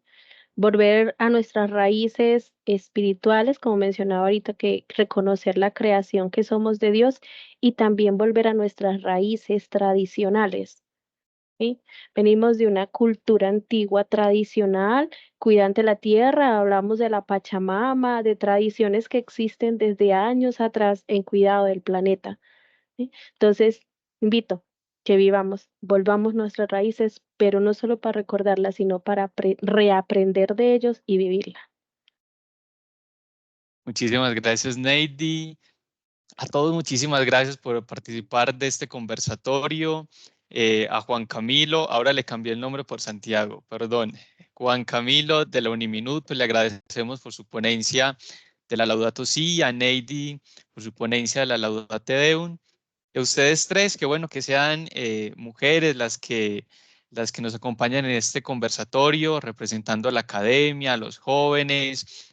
Volver a nuestras raíces espirituales, como mencionaba ahorita, que reconocer la creación que somos de Dios y también volver a nuestras raíces tradicionales. ¿Sí? Venimos de una cultura antigua tradicional, cuidante la tierra, hablamos de la Pachamama, de tradiciones que existen desde años atrás en cuidado del planeta. ¿Sí? Entonces, invito que vivamos, volvamos nuestras raíces, pero no solo para recordarlas, sino para reaprender de ellos y vivirla. Muchísimas gracias, Neidi. A todos, muchísimas gracias por participar de este conversatorio. A Juan Camilo, ahora le cambié el nombre por Santiago, perdón. Juan Camilo de la Uniminuto, le agradecemos por su ponencia de la Laudato Si, a Neidi por su ponencia de la Laudate Deum. A ustedes tres, qué bueno que sean mujeres las que nos acompañan en este conversatorio, representando a la academia, a los jóvenes,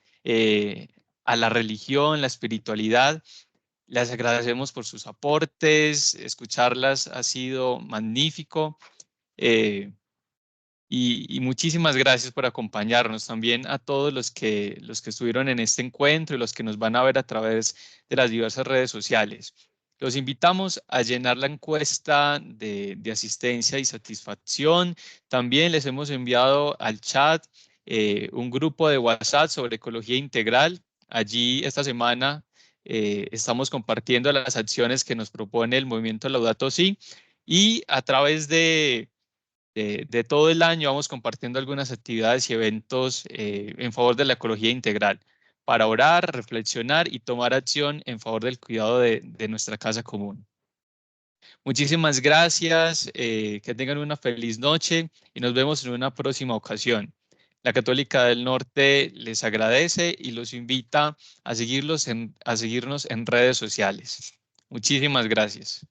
a la religión, la espiritualidad. Les agradecemos por sus aportes, escucharlas ha sido magnífico y muchísimas gracias por acompañarnos. También a todos los que estuvieron en este encuentro y los que nos van a ver a través de las diversas redes sociales. Los invitamos a llenar la encuesta de asistencia y satisfacción. También les hemos enviado al chat un grupo de WhatsApp sobre ecología integral. Allí esta semana estamos compartiendo las acciones que nos propone el movimiento Laudato Si y a través de todo el año vamos compartiendo algunas actividades y eventos en favor de la ecología integral para orar, reflexionar y tomar acción en favor del cuidado de nuestra casa común. Muchísimas gracias, que tengan una feliz noche y nos vemos en una próxima ocasión. La Católica del Norte les agradece y los invita a seguirnos en redes sociales. Muchísimas gracias.